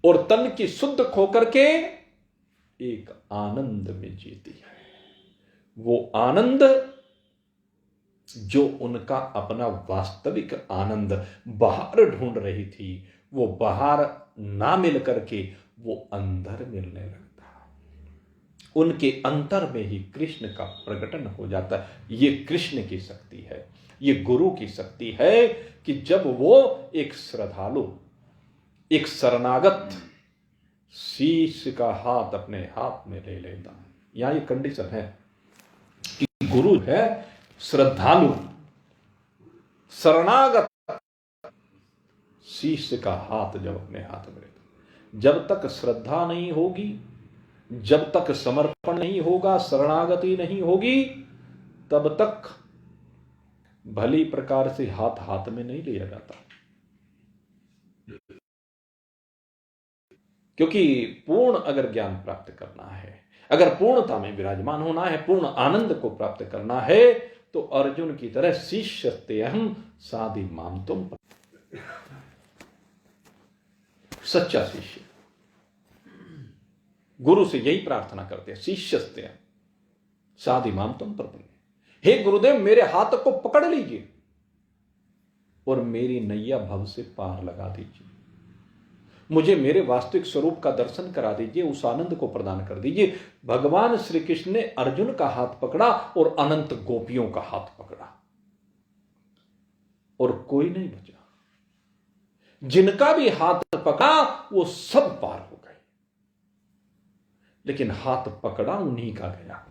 Speaker 1: और तन की शुद्ध खो करके एक आनंद में जीती है। वो आनंद जो उनका अपना वास्तविक आनंद बाहर ढूंढ रही थी, वो बाहर ना मिल करके वो अंदर मिलने लगता। उनके अंतर में ही कृष्ण का प्रकटन हो जाता है। ये कृष्ण की शक्ति है, ये गुरु की शक्ति है कि जब वो एक श्रद्धालु, एक शरणागत शीश का हाथ अपने हाथ में ले लेता है। यहां ये कंडीशन है कि गुरु है श्रद्धालु, शरणागत, शीश का हाथ जब अपने हाथ में लेता। जब तक श्रद्धा नहीं होगी, जब तक समर्पण नहीं होगा, शरणागति नहीं होगी, तब तक भली प्रकार से हाथ हाथ में नहीं लिया जाता। क्योंकि पूर्ण अगर ज्ञान प्राप्त करना है, अगर पूर्णता में विराजमान होना है, पूर्ण आनंद को प्राप्त करना है, तो अर्जुन की तरह शिष्यस्ते अहम साधि माम तुम। सच्चा शिष्य गुरु से यही प्रार्थना करते हैं, शिष्यस्ते अहम साधि माम तुम प्रपन्ने। हे गुरुदेव, मेरे हाथ को पकड़ लीजिए और मेरी नैया भव से पार लगा दीजिए। मुझे मेरे वास्तविक स्वरूप का दर्शन करा दीजिए, उस आनंद को प्रदान कर दीजिए। भगवान श्री कृष्ण ने अर्जुन का हाथ पकड़ा और अनंत गोपियों का हाथ पकड़ा और कोई नहीं बचा। जिनका भी हाथ पकड़ा वो सब पार हो गए, लेकिन हाथ पकड़ा उन्हीं का गया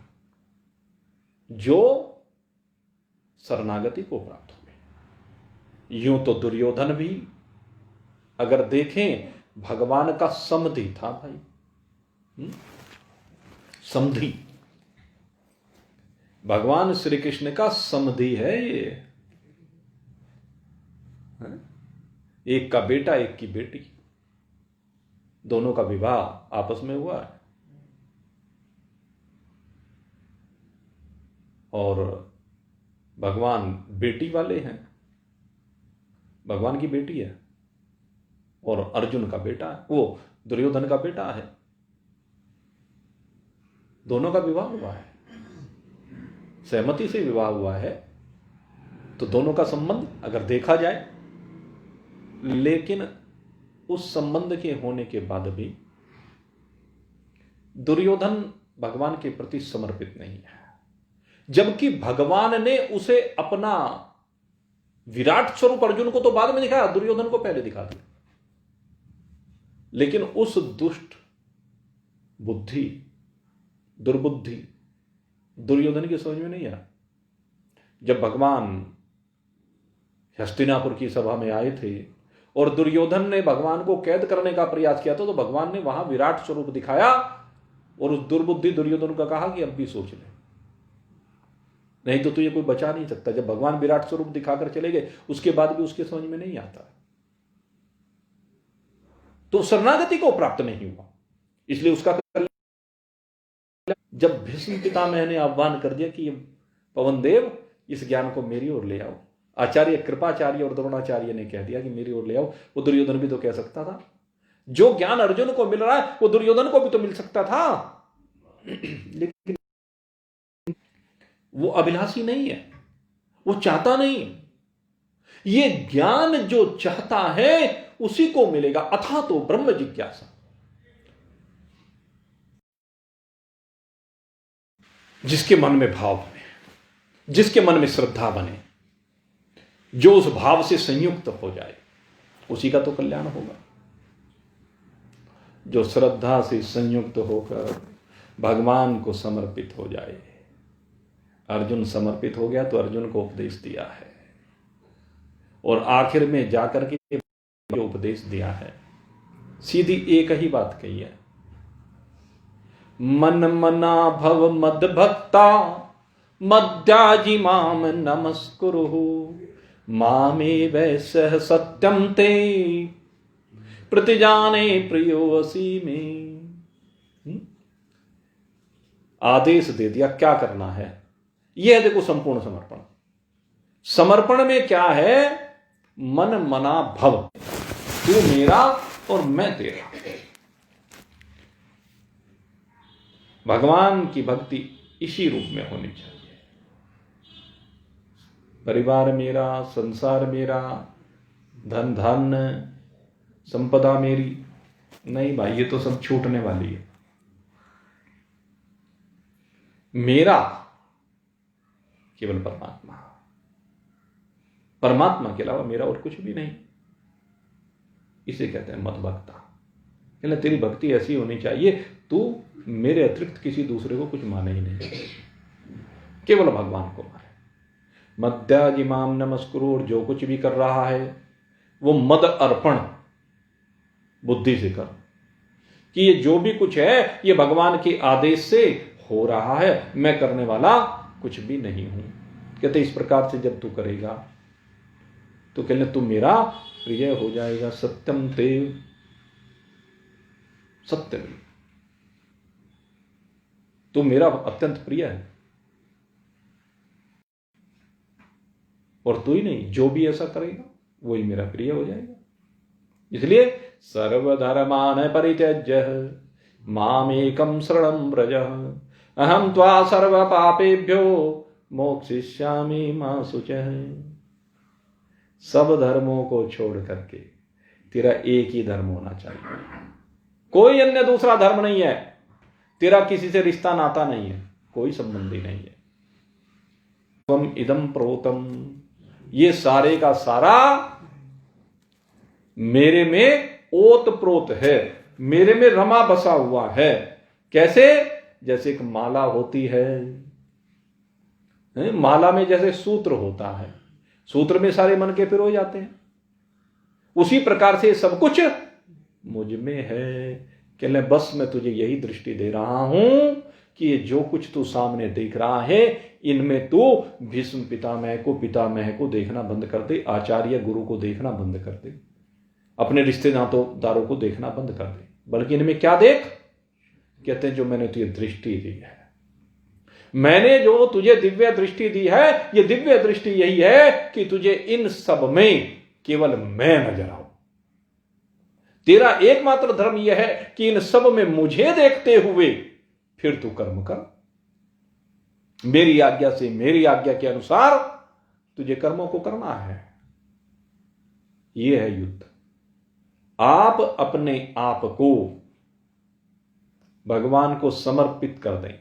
Speaker 1: जो शरणागति को प्राप्त हुए। यूं तो दुर्योधन भी अगर देखें भगवान का समधि था भाई, समधि, भगवान श्री कृष्ण का समधि है ये। एक का बेटा, एक की बेटी, दोनों का विवाह आपस में हुआ है और भगवान बेटी वाले हैं। भगवान की बेटी है और अर्जुन का बेटा है, वो दुर्योधन का बेटा है। दोनों का विवाह हुआ है, सहमति से विवाह हुआ है, तो दोनों का संबंध अगर देखा जाए, लेकिन उस संबंध के होने के बाद भी दुर्योधन भगवान के प्रति समर्पित नहीं है। जबकि भगवान ने उसे अपना विराट स्वरूप अर्जुन को तो बाद में दिखाया, दुर्योधन को पहले दिखा दिया। लेकिन उस दुष्ट बुद्धि, दुर्बुद्धि दुर्योधन की समझ में नहीं आया। जब भगवान हस्तिनापुर की सभा में आए थे और दुर्योधन ने भगवान को कैद करने का प्रयास किया था, तो भगवान ने वहां विराट स्वरूप दिखाया और उस दुर्बुद्धि दुर्योधन का कहा कि अब भी सोच ले, नहीं तो तुझे कोई बचा नहीं सकता। जब भगवान विराट स्वरूप दिखाकर चले गए, उसके बाद भी उसके समझ में नहीं आता, तो शरणागति को प्राप्त नहीं हुआ। इसलिए उसका जब भीष्म पितामह ने आह्वान कर दिया कि पवन देव इस ज्ञान को मेरी ओर ले आओ, आचार्य कृपाचार्य और द्रोणाचार्य ने कह दिया कि मेरी ओर ले आओ, वो दुर्योधन भी तो कह सकता था। जो ज्ञान अर्जुन को मिल रहा है वो दुर्योधन को भी तो मिल सकता था, लेकिन वो अभिलाषी नहीं है, वो चाहता नहीं। ये ज्ञान जो चाहता है उसी को मिलेगा। अथा तो ब्रह्म जिज्ञासा, जिसके मन में भाव बने, जिसके मन में श्रद्धा बने, जो उस भाव से संयुक्त हो जाए, उसी का तो कल्याण होगा। जो श्रद्धा से संयुक्त होकर भगवान को समर्पित हो जाए। अर्जुन समर्पित हो गया तो अर्जुन को उपदेश दिया है, और आखिर में जाकर के उपदेश दिया है, सीधी एक ही बात कही है, मन मना भव मद भक्ता मद्याजी माम नमस्कुरु मामे वैसह सत्यम ते प्रतिजाने प्रियोसी में। आदेश दे दिया क्या करना है। यह देखो संपूर्ण समर्पण। समर्पण में क्या है? मन मना भव, तू मेरा और मैं तेरा। भगवान की भक्ति इसी रूप में होनी चाहिए। परिवार मेरा, संसार मेरा, धन धान्य संपदा मेरी, नहीं भाई, ये तो सब छूटने वाली है। मेरा केवल परमात्मा, परमात्मा के अलावा मेरा और कुछ भी नहीं। इसे कहते हैं मत भक्ता। कहते तेरी भक्ति ऐसी होनी चाहिए, तू मेरे अतिरिक्त किसी दूसरे को कुछ माने ही नहीं, केवल भगवान को माने। मद्याजिमाम नमस्कुरु, और जो कुछ भी कर रहा है वो मद अर्पण बुद्धि से कर, कि ये जो भी कुछ है ये भगवान के आदेश से हो रहा है, मैं करने वाला कुछ भी नहीं हूं। कहते इस प्रकार से जब तू करेगा तो कहने तू मेरा प्रिय हो जाएगा। सत्यम ते, सत्य, तू मेरा अत्यंत प्रिय है। और तू ही नहीं, जो भी ऐसा करेगा वही मेरा प्रिय हो जाएगा। इसलिए सर्वधर्मान परित्यज्य मामेकं शरणं व्रज अहम त्वा सर्व पापेभ्यो मोक्षयिष्यामि मा शुचः। सब धर्मों को छोड़ करके तेरा एक ही धर्म होना चाहिए, कोई अन्य दूसरा धर्म नहीं है। तेरा किसी से रिश्ता नाता नहीं है, कोई संबंधी नहीं है। त्वम इदं प्रोतम, ये सारे का सारा मेरे में ओत प्रोत है, मेरे में रमा बसा हुआ है। कैसे? जैसे एक माला होती है, माला में जैसे सूत्र होता है, सूत्र में सारे मन के पिरो जाते हैं, उसी प्रकार से सब कुछ मुझ में है। कहले बस मैं तुझे यही दृष्टि दे रहा हूं कि ये जो कुछ तू सामने देख रहा है इनमें तू भीष्म पितामह को देखना बंद कर दे, आचार्य गुरु को देखना बंद कर दे, अपने रिश्तेदारों को देखना बंद कर दे, बल्कि इनमें क्या देख? कहते हैं जो मैंने तुझे दृष्टि दी है, मैंने जो तुझे दिव्य दृष्टि दी है, ये दिव्य दृष्टि यही है कि तुझे इन सब में केवल मैं नजर आऊं। तेरा एकमात्र धर्म यह है कि इन सब में मुझे देखते हुए फिर तू कर्म कर, मेरी आज्ञा से, मेरी आज्ञा के अनुसार तुझे कर्मों को करना है। यह है युद्ध। आप अपने आप को भगवान को समर्पित कर दें,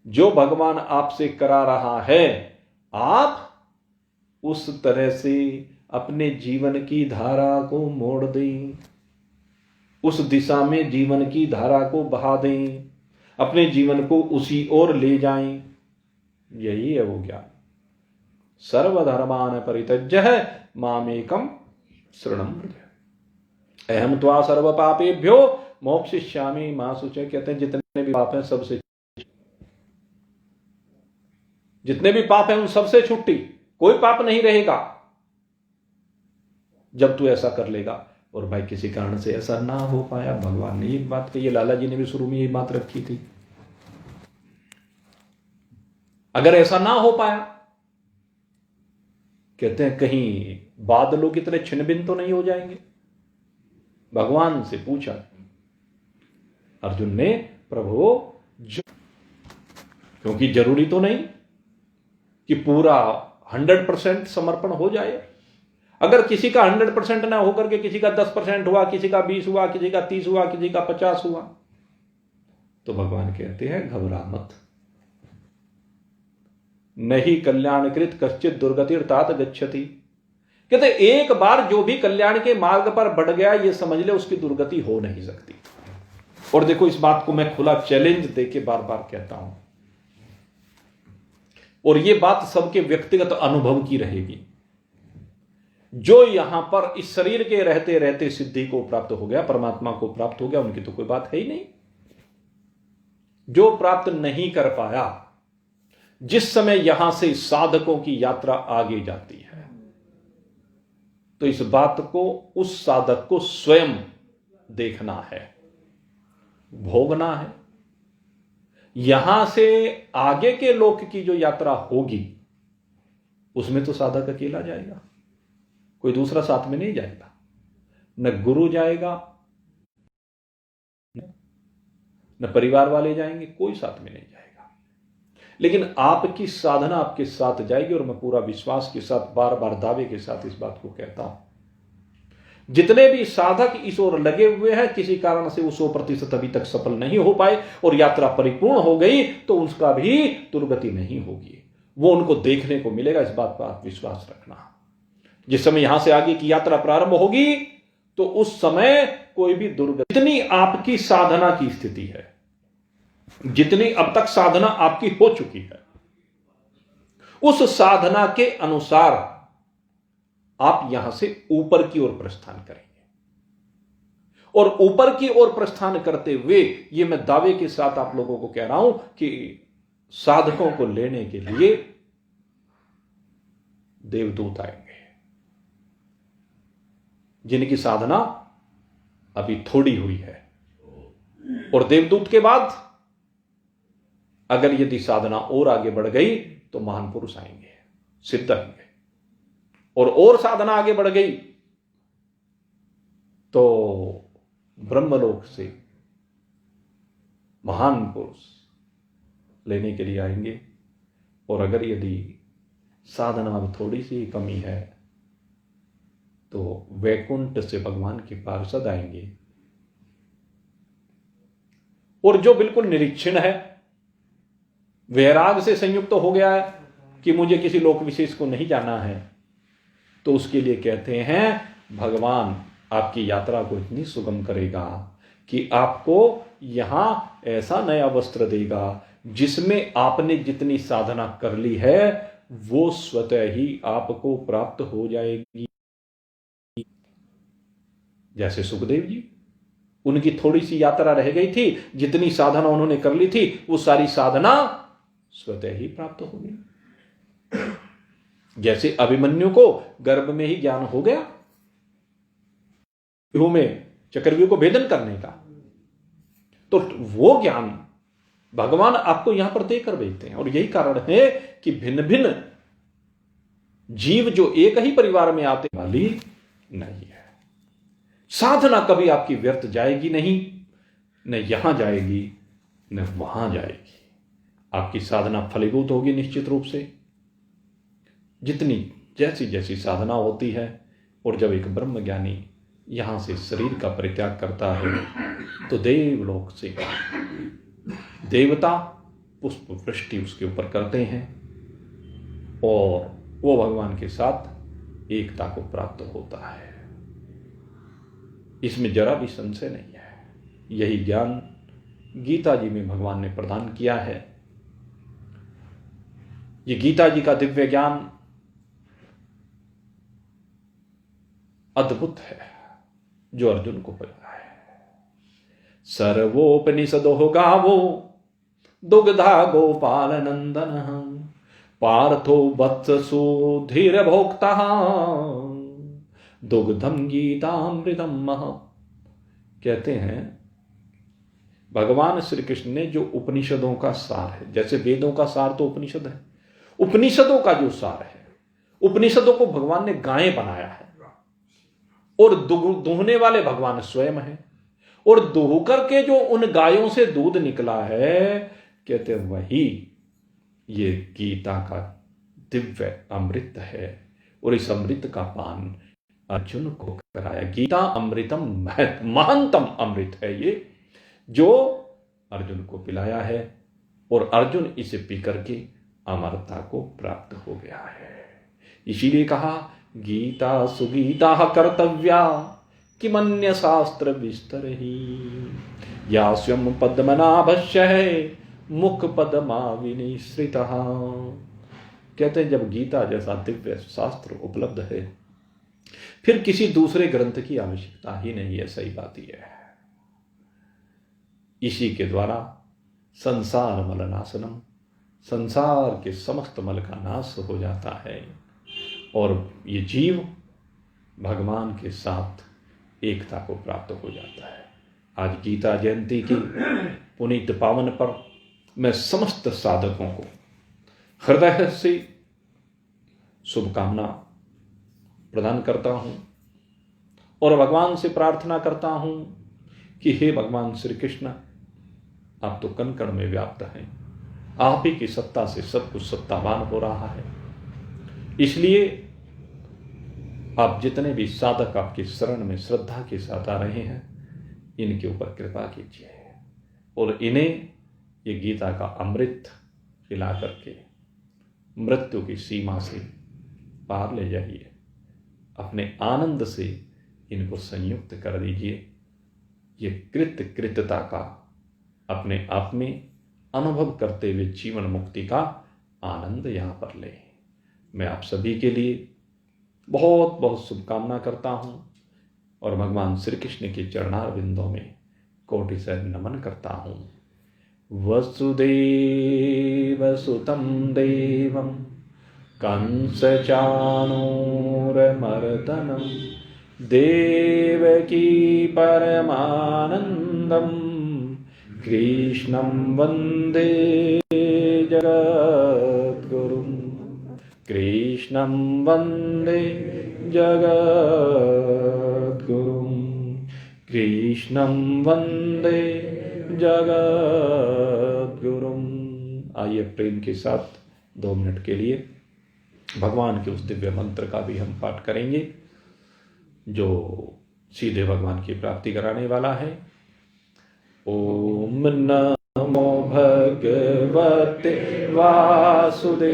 Speaker 1: जो भगवान आपसे करा रहा है, आप उस तरह से अपने जीवन की धारा को मोड़ दें, उस दिशा में जीवन की धारा को बहा दें, अपने जीवन को उसी ओर ले जाएं। यही है वो ज्ञान। सर्वधर्मान परित्यज्य मामेकम शरणं व्रज अहम त्वा सर्व पापेभ्यो मोक्षयिष्यामि मा शुचः। कहते हैं जितने भी पाप हैं सबसे, जितने भी पाप हैं उन सबसे छुट्टी, कोई पाप नहीं रहेगा जब तू ऐसा कर लेगा। और भाई किसी कारण से ऐसा ना हो पाया, भगवान ने ये बात कही, लाला जी ने भी शुरू में ये बात रखी थी, अगर ऐसा ना हो पाया, कहते हैं कहीं बादलों की तरह छिन्न भिन्न तो नहीं हो जाएंगे। भगवान से पूछा अर्जुन ने, प्रभु क्योंकि जरूरी तो नहीं कि पूरा 100% समर्पण हो जाए। अगर किसी का 100% ना होकर के किसी का 10% हुआ, किसी का 20 हुआ, किसी का 30 हुआ, किसी का 50 हुआ, तो भगवान कहते हैं घबरा मत। नहीं कल्याणकृत कश्चित दुर्गतिर्तात गच्छति। कहते एक बार जो भी कल्याण के मार्ग पर बढ़ गया, ये समझ ले उसकी दुर्गति हो नहीं सकती। और देखो इस बात को मैं खुला चैलेंज देके बार बार कहता हूं, और ये बात सबके व्यक्तिगत अनुभव की रहेगी। जो यहां पर इस शरीर के रहते रहते सिद्धि को प्राप्त हो गया, परमात्मा को प्राप्त हो गया, उनकी तो कोई बात है ही नहीं। जो प्राप्त नहीं कर पाया, जिस समय यहां से साधकों की यात्रा आगे जाती है, तो इस बात को उस साधक को स्वयं देखना है, भोगना है। यहां से आगे के लोक की जो यात्रा होगी, उसमें तो साधक अकेला जाएगा, कोई दूसरा साथ में नहीं जाएगा, न गुरु जाएगा, न परिवार वाले जाएंगे, कोई साथ में नहीं जाएगा। लेकिन आपकी साधना आपके साथ जाएगी। और मैं पूरा विश्वास के साथ, बार बार दावे के साथ इस बात को कहता हूं, जितने भी साधक इस ओर लगे हुए हैं, किसी कारण से वो 100% अभी तक सफल नहीं हो पाए और यात्रा परिपूर्ण हो गई, तो उसका भी दुर्गति नहीं होगी, वो उनको देखने को मिलेगा। इस बात पर आप विश्वास रखना। जिस समय यहां से आगे की यात्रा प्रारंभ होगी, तो उस समय कोई भी दुर्गति, जितनी आपकी साधना की स्थिति है, जितनी अब तक साधना आपकी हो चुकी है, उस साधना के अनुसार आप यहां से ऊपर की ओर प्रस्थान करेंगे। और ऊपर की ओर प्रस्थान करते हुए, यह मैं दावे के साथ आप लोगों को कह रहा हूं कि साधकों को लेने के लिए देवदूत आएंगे, जिनकी साधना अभी थोड़ी हुई है। और देवदूत के बाद अगर यदि साधना और आगे बढ़ गई, तो महान पुरुष आएंगे, सिद्ध आएंगे। और साधना आगे बढ़ गई तो ब्रह्मलोक से महान पुरुष लेने के लिए आएंगे। और अगर यदि साधना में थोड़ी सी कमी है, तो वैकुंठ से भगवान के पार्षद आएंगे। और जो बिल्कुल निरीक्षण है, वैराग से संयुक्त हो गया है कि मुझे किसी लोक विशेष को नहीं जाना है, तो उसके लिए कहते हैं भगवान आपकी यात्रा को इतनी सुगम करेगा कि आपको यहां ऐसा नया वस्त्र देगा जिसमें आपने जितनी साधना कर ली है वो स्वतः ही आपको प्राप्त हो जाएगी। जैसे सुखदेव जी, उनकी थोड़ी सी यात्रा रह गई थी, जितनी साधना उन्होंने कर ली थी वो सारी साधना स्वतः ही प्राप्त हो गई। जैसे अभिमन्यु को गर्भ में ही ज्ञान हो गया व्यूह में, चक्रव्यूह को भेदन करने का, तो वो ज्ञान भगवान आपको यहां पर देकर भेजते हैं। और यही कारण है कि भिन्न भिन्न जीव जो एक ही परिवार में आते वाली नहीं है। साधना कभी आपकी व्यर्थ जाएगी नहीं, न यहां जाएगी न वहां जाएगी। आपकी साधना फलीभूत होगी निश्चित रूप से, जितनी जैसी जैसी साधना होती है। और जब एक ब्रह्म ज्ञानी यहां से शरीर का परित्याग करता है, तो देवलोक से देवता पुष्प वृष्टि उसके ऊपर करते हैं और वो भगवान के साथ एकता को प्राप्त होता है। इसमें जरा भी संशय नहीं है। यही ज्ञान गीता जी में भगवान ने प्रदान किया है। ये गीता जी का दिव्य ज्ञान अद्भुत है जो अर्जुन को मिला है। सर्वोपनिषदो गावो दुग्धा गोपाल नंदन पार्थो वत्सो धीर भोक्ता दुग्धम गीतामृतम मह। कहते हैं भगवान श्री कृष्ण ने जो उपनिषदों का सार है, जैसे वेदों का सार तो उपनिषद है, उपनिषदों का जो सार है, उपनिषदों को भगवान ने गायें बनाया है और दूहने वाले भगवान स्वयं है। और दूह करके जो उन गायों से दूध निकला है, कहते हैं वही ये गीता का दिव्य अमृत है। और इस अमृत का पान अर्जुन को कराया। गीता अमृतम महंतम अमृत है ये, जो अर्जुन को पिलाया है और अर्जुन इसे पी करके अमरता को प्राप्त हो गया है। इसीलिए कहा गीता सुगीता कर्तव्या किमन्य शास्त्र विस्तर ही या स्वयं पद्मनाभस्य है मुख पद्मा विनिश्रितः। कहते हैं जब गीता जैसा दिव्य शास्त्र उपलब्ध है फिर किसी दूसरे ग्रंथ की आवश्यकता ही नहीं है। सही बात यह है। इसी के द्वारा संसार मलनाशनम, संसार के समस्त मल का नाश हो जाता है और ये जीव भगवान के साथ एकता को प्राप्त हो जाता है। आज गीता जयंती की पुनीत पावन पर मैं समस्त साधकों को हृदय से शुभकामना प्रदान करता हूं और भगवान से प्रार्थना करता हूं कि हे भगवान श्री कृष्ण, आप तो कण कण में व्याप्त हैं, आप ही की सत्ता से सब कुछ सत्तावान हो रहा है। इसलिए आप जितने भी साधक आपकी शरण में श्रद्धा के साथ आ रहे हैं, इनके ऊपर कृपा कीजिए और इन्हें ये गीता का अमृत पिला करके मृत्यु की सीमा से पार ले जाइए। अपने आनंद से इनको संयुक्त कर दीजिए। ये कृतता का अपने आप में अनुभव करते हुए जीवन मुक्ति का आनंद यहाँ पर ले। मैं आप सभी के लिए बहुत बहुत शुभकामना करता हूँ और भगवान श्री कृष्ण के चरणारविंदों में कोटि से नमन करता हूँ। वसुदेव सुतं देवं कंसचाणूरमर्दनं देवकी परमानन्दं कृष्णं वन्दे जगद्गुरुं कृष्णं वन्दे जगद्गुरुं कृष्णं वन्दे जगद्गुरुं। आइए प्रेम के साथ 2 मिनट के लिए भगवान के उस दिव्य मंत्र का भी हम पाठ करेंगे जो सीधे भगवान की प्राप्ति कराने वाला है। ओम नमो भगवते वासुदेवाय।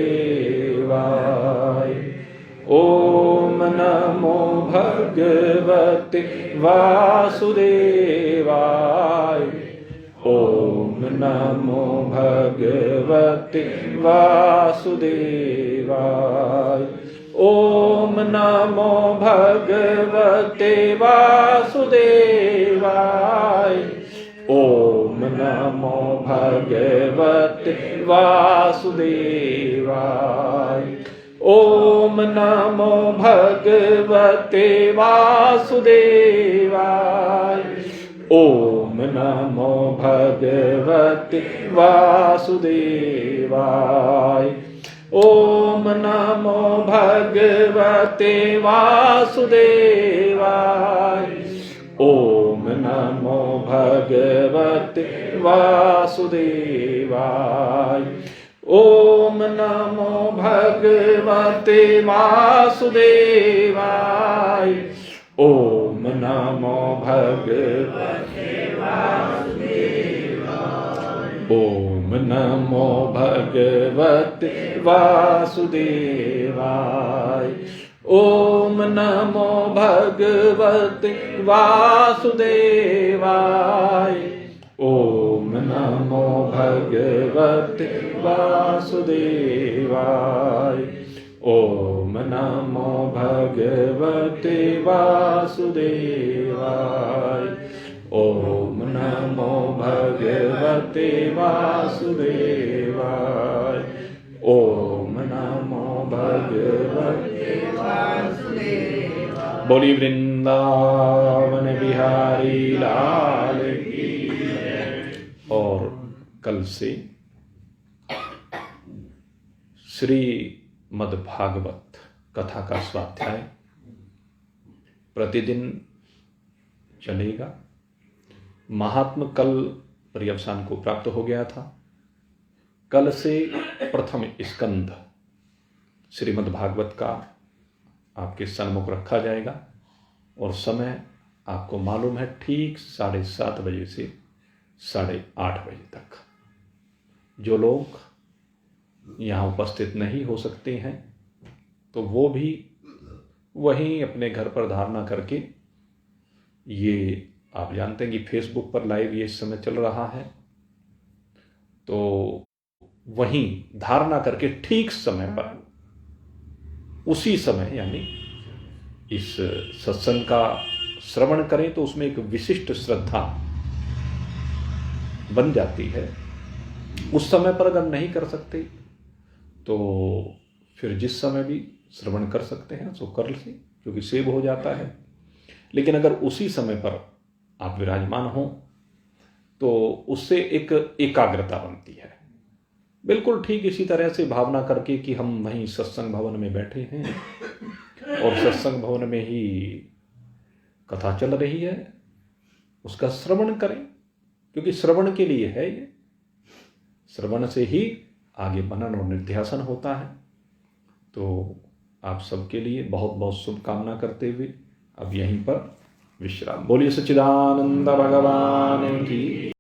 Speaker 1: ओम नमो भगवते वासुदेवाय। ओम नमो भगवते वासुदेवाय। ओम नमो भगवते वासुदेवाय। ओम नमो भगवते वासुदेवाय। ओम नमो भगवते वासुदेवाय। ओम नमो भगवते वासुदेवाय। ओम नमो भगवते वासुदेवाय। ओम नमो भगवते वासुदेवाय। ओम नमो भगवते वासुदेवाय। ओम नमो भगवते वासुदेवाय। ओम नमो भगवते वासुदेवाय। ओम नमो भगवते वासुदेवाय। ओम नमो भगवते वासुदेवाय। ओम नमो भगवते वासुदेवाय। ओम नमो भगवते वासुदेवाय। ओम नमो भगवते वासुदेवाय। बोली वृंदावन बिहारी लाल की। और कल से श्रीमद्भागवत कथा का स्वाध्याय प्रतिदिन चलेगा। महात्म कल पर्यवसान को प्राप्त हो गया था। कल से प्रथम स्कंद श्रीमद्भागवत का आपके सन्मुख रखा जाएगा और समय आपको मालूम है ठीक 7:30 बजे से 8:30 बजे तक। जो लोग यहाँ उपस्थित नहीं हो सकते हैं तो वो भी वहीं अपने घर पर धारणा करके, ये आप जानते हैं कि फेसबुक पर लाइव ये इस समय चल रहा है, तो वहीं धारणा करके ठीक समय पर उसी समय यानी इस सत्संग का श्रवण करें तो उसमें एक विशिष्ट श्रद्धा बन जाती है। उस समय पर अगर नहीं कर सकते तो फिर जिस समय भी श्रवण कर सकते हैं सो कर लें, क्योंकि सेव हो जाता है। लेकिन अगर उसी समय पर आप विराजमान हो तो उससे एक एकाग्रता बनती है। बिल्कुल ठीक इसी तरह से भावना करके कि हम वहीं सत्संग भवन में बैठे हैं और सत्संग भवन में ही कथा चल रही है, उसका श्रवण करें, क्योंकि श्रवण के लिए है ये। श्रवण से ही आगे मनन और निध्यासन होता है। तो आप सबके लिए बहुत बहुत शुभकामना करते हुए अब यहीं पर विश्राम। बोलिए सच्चिदानंद भगवान की।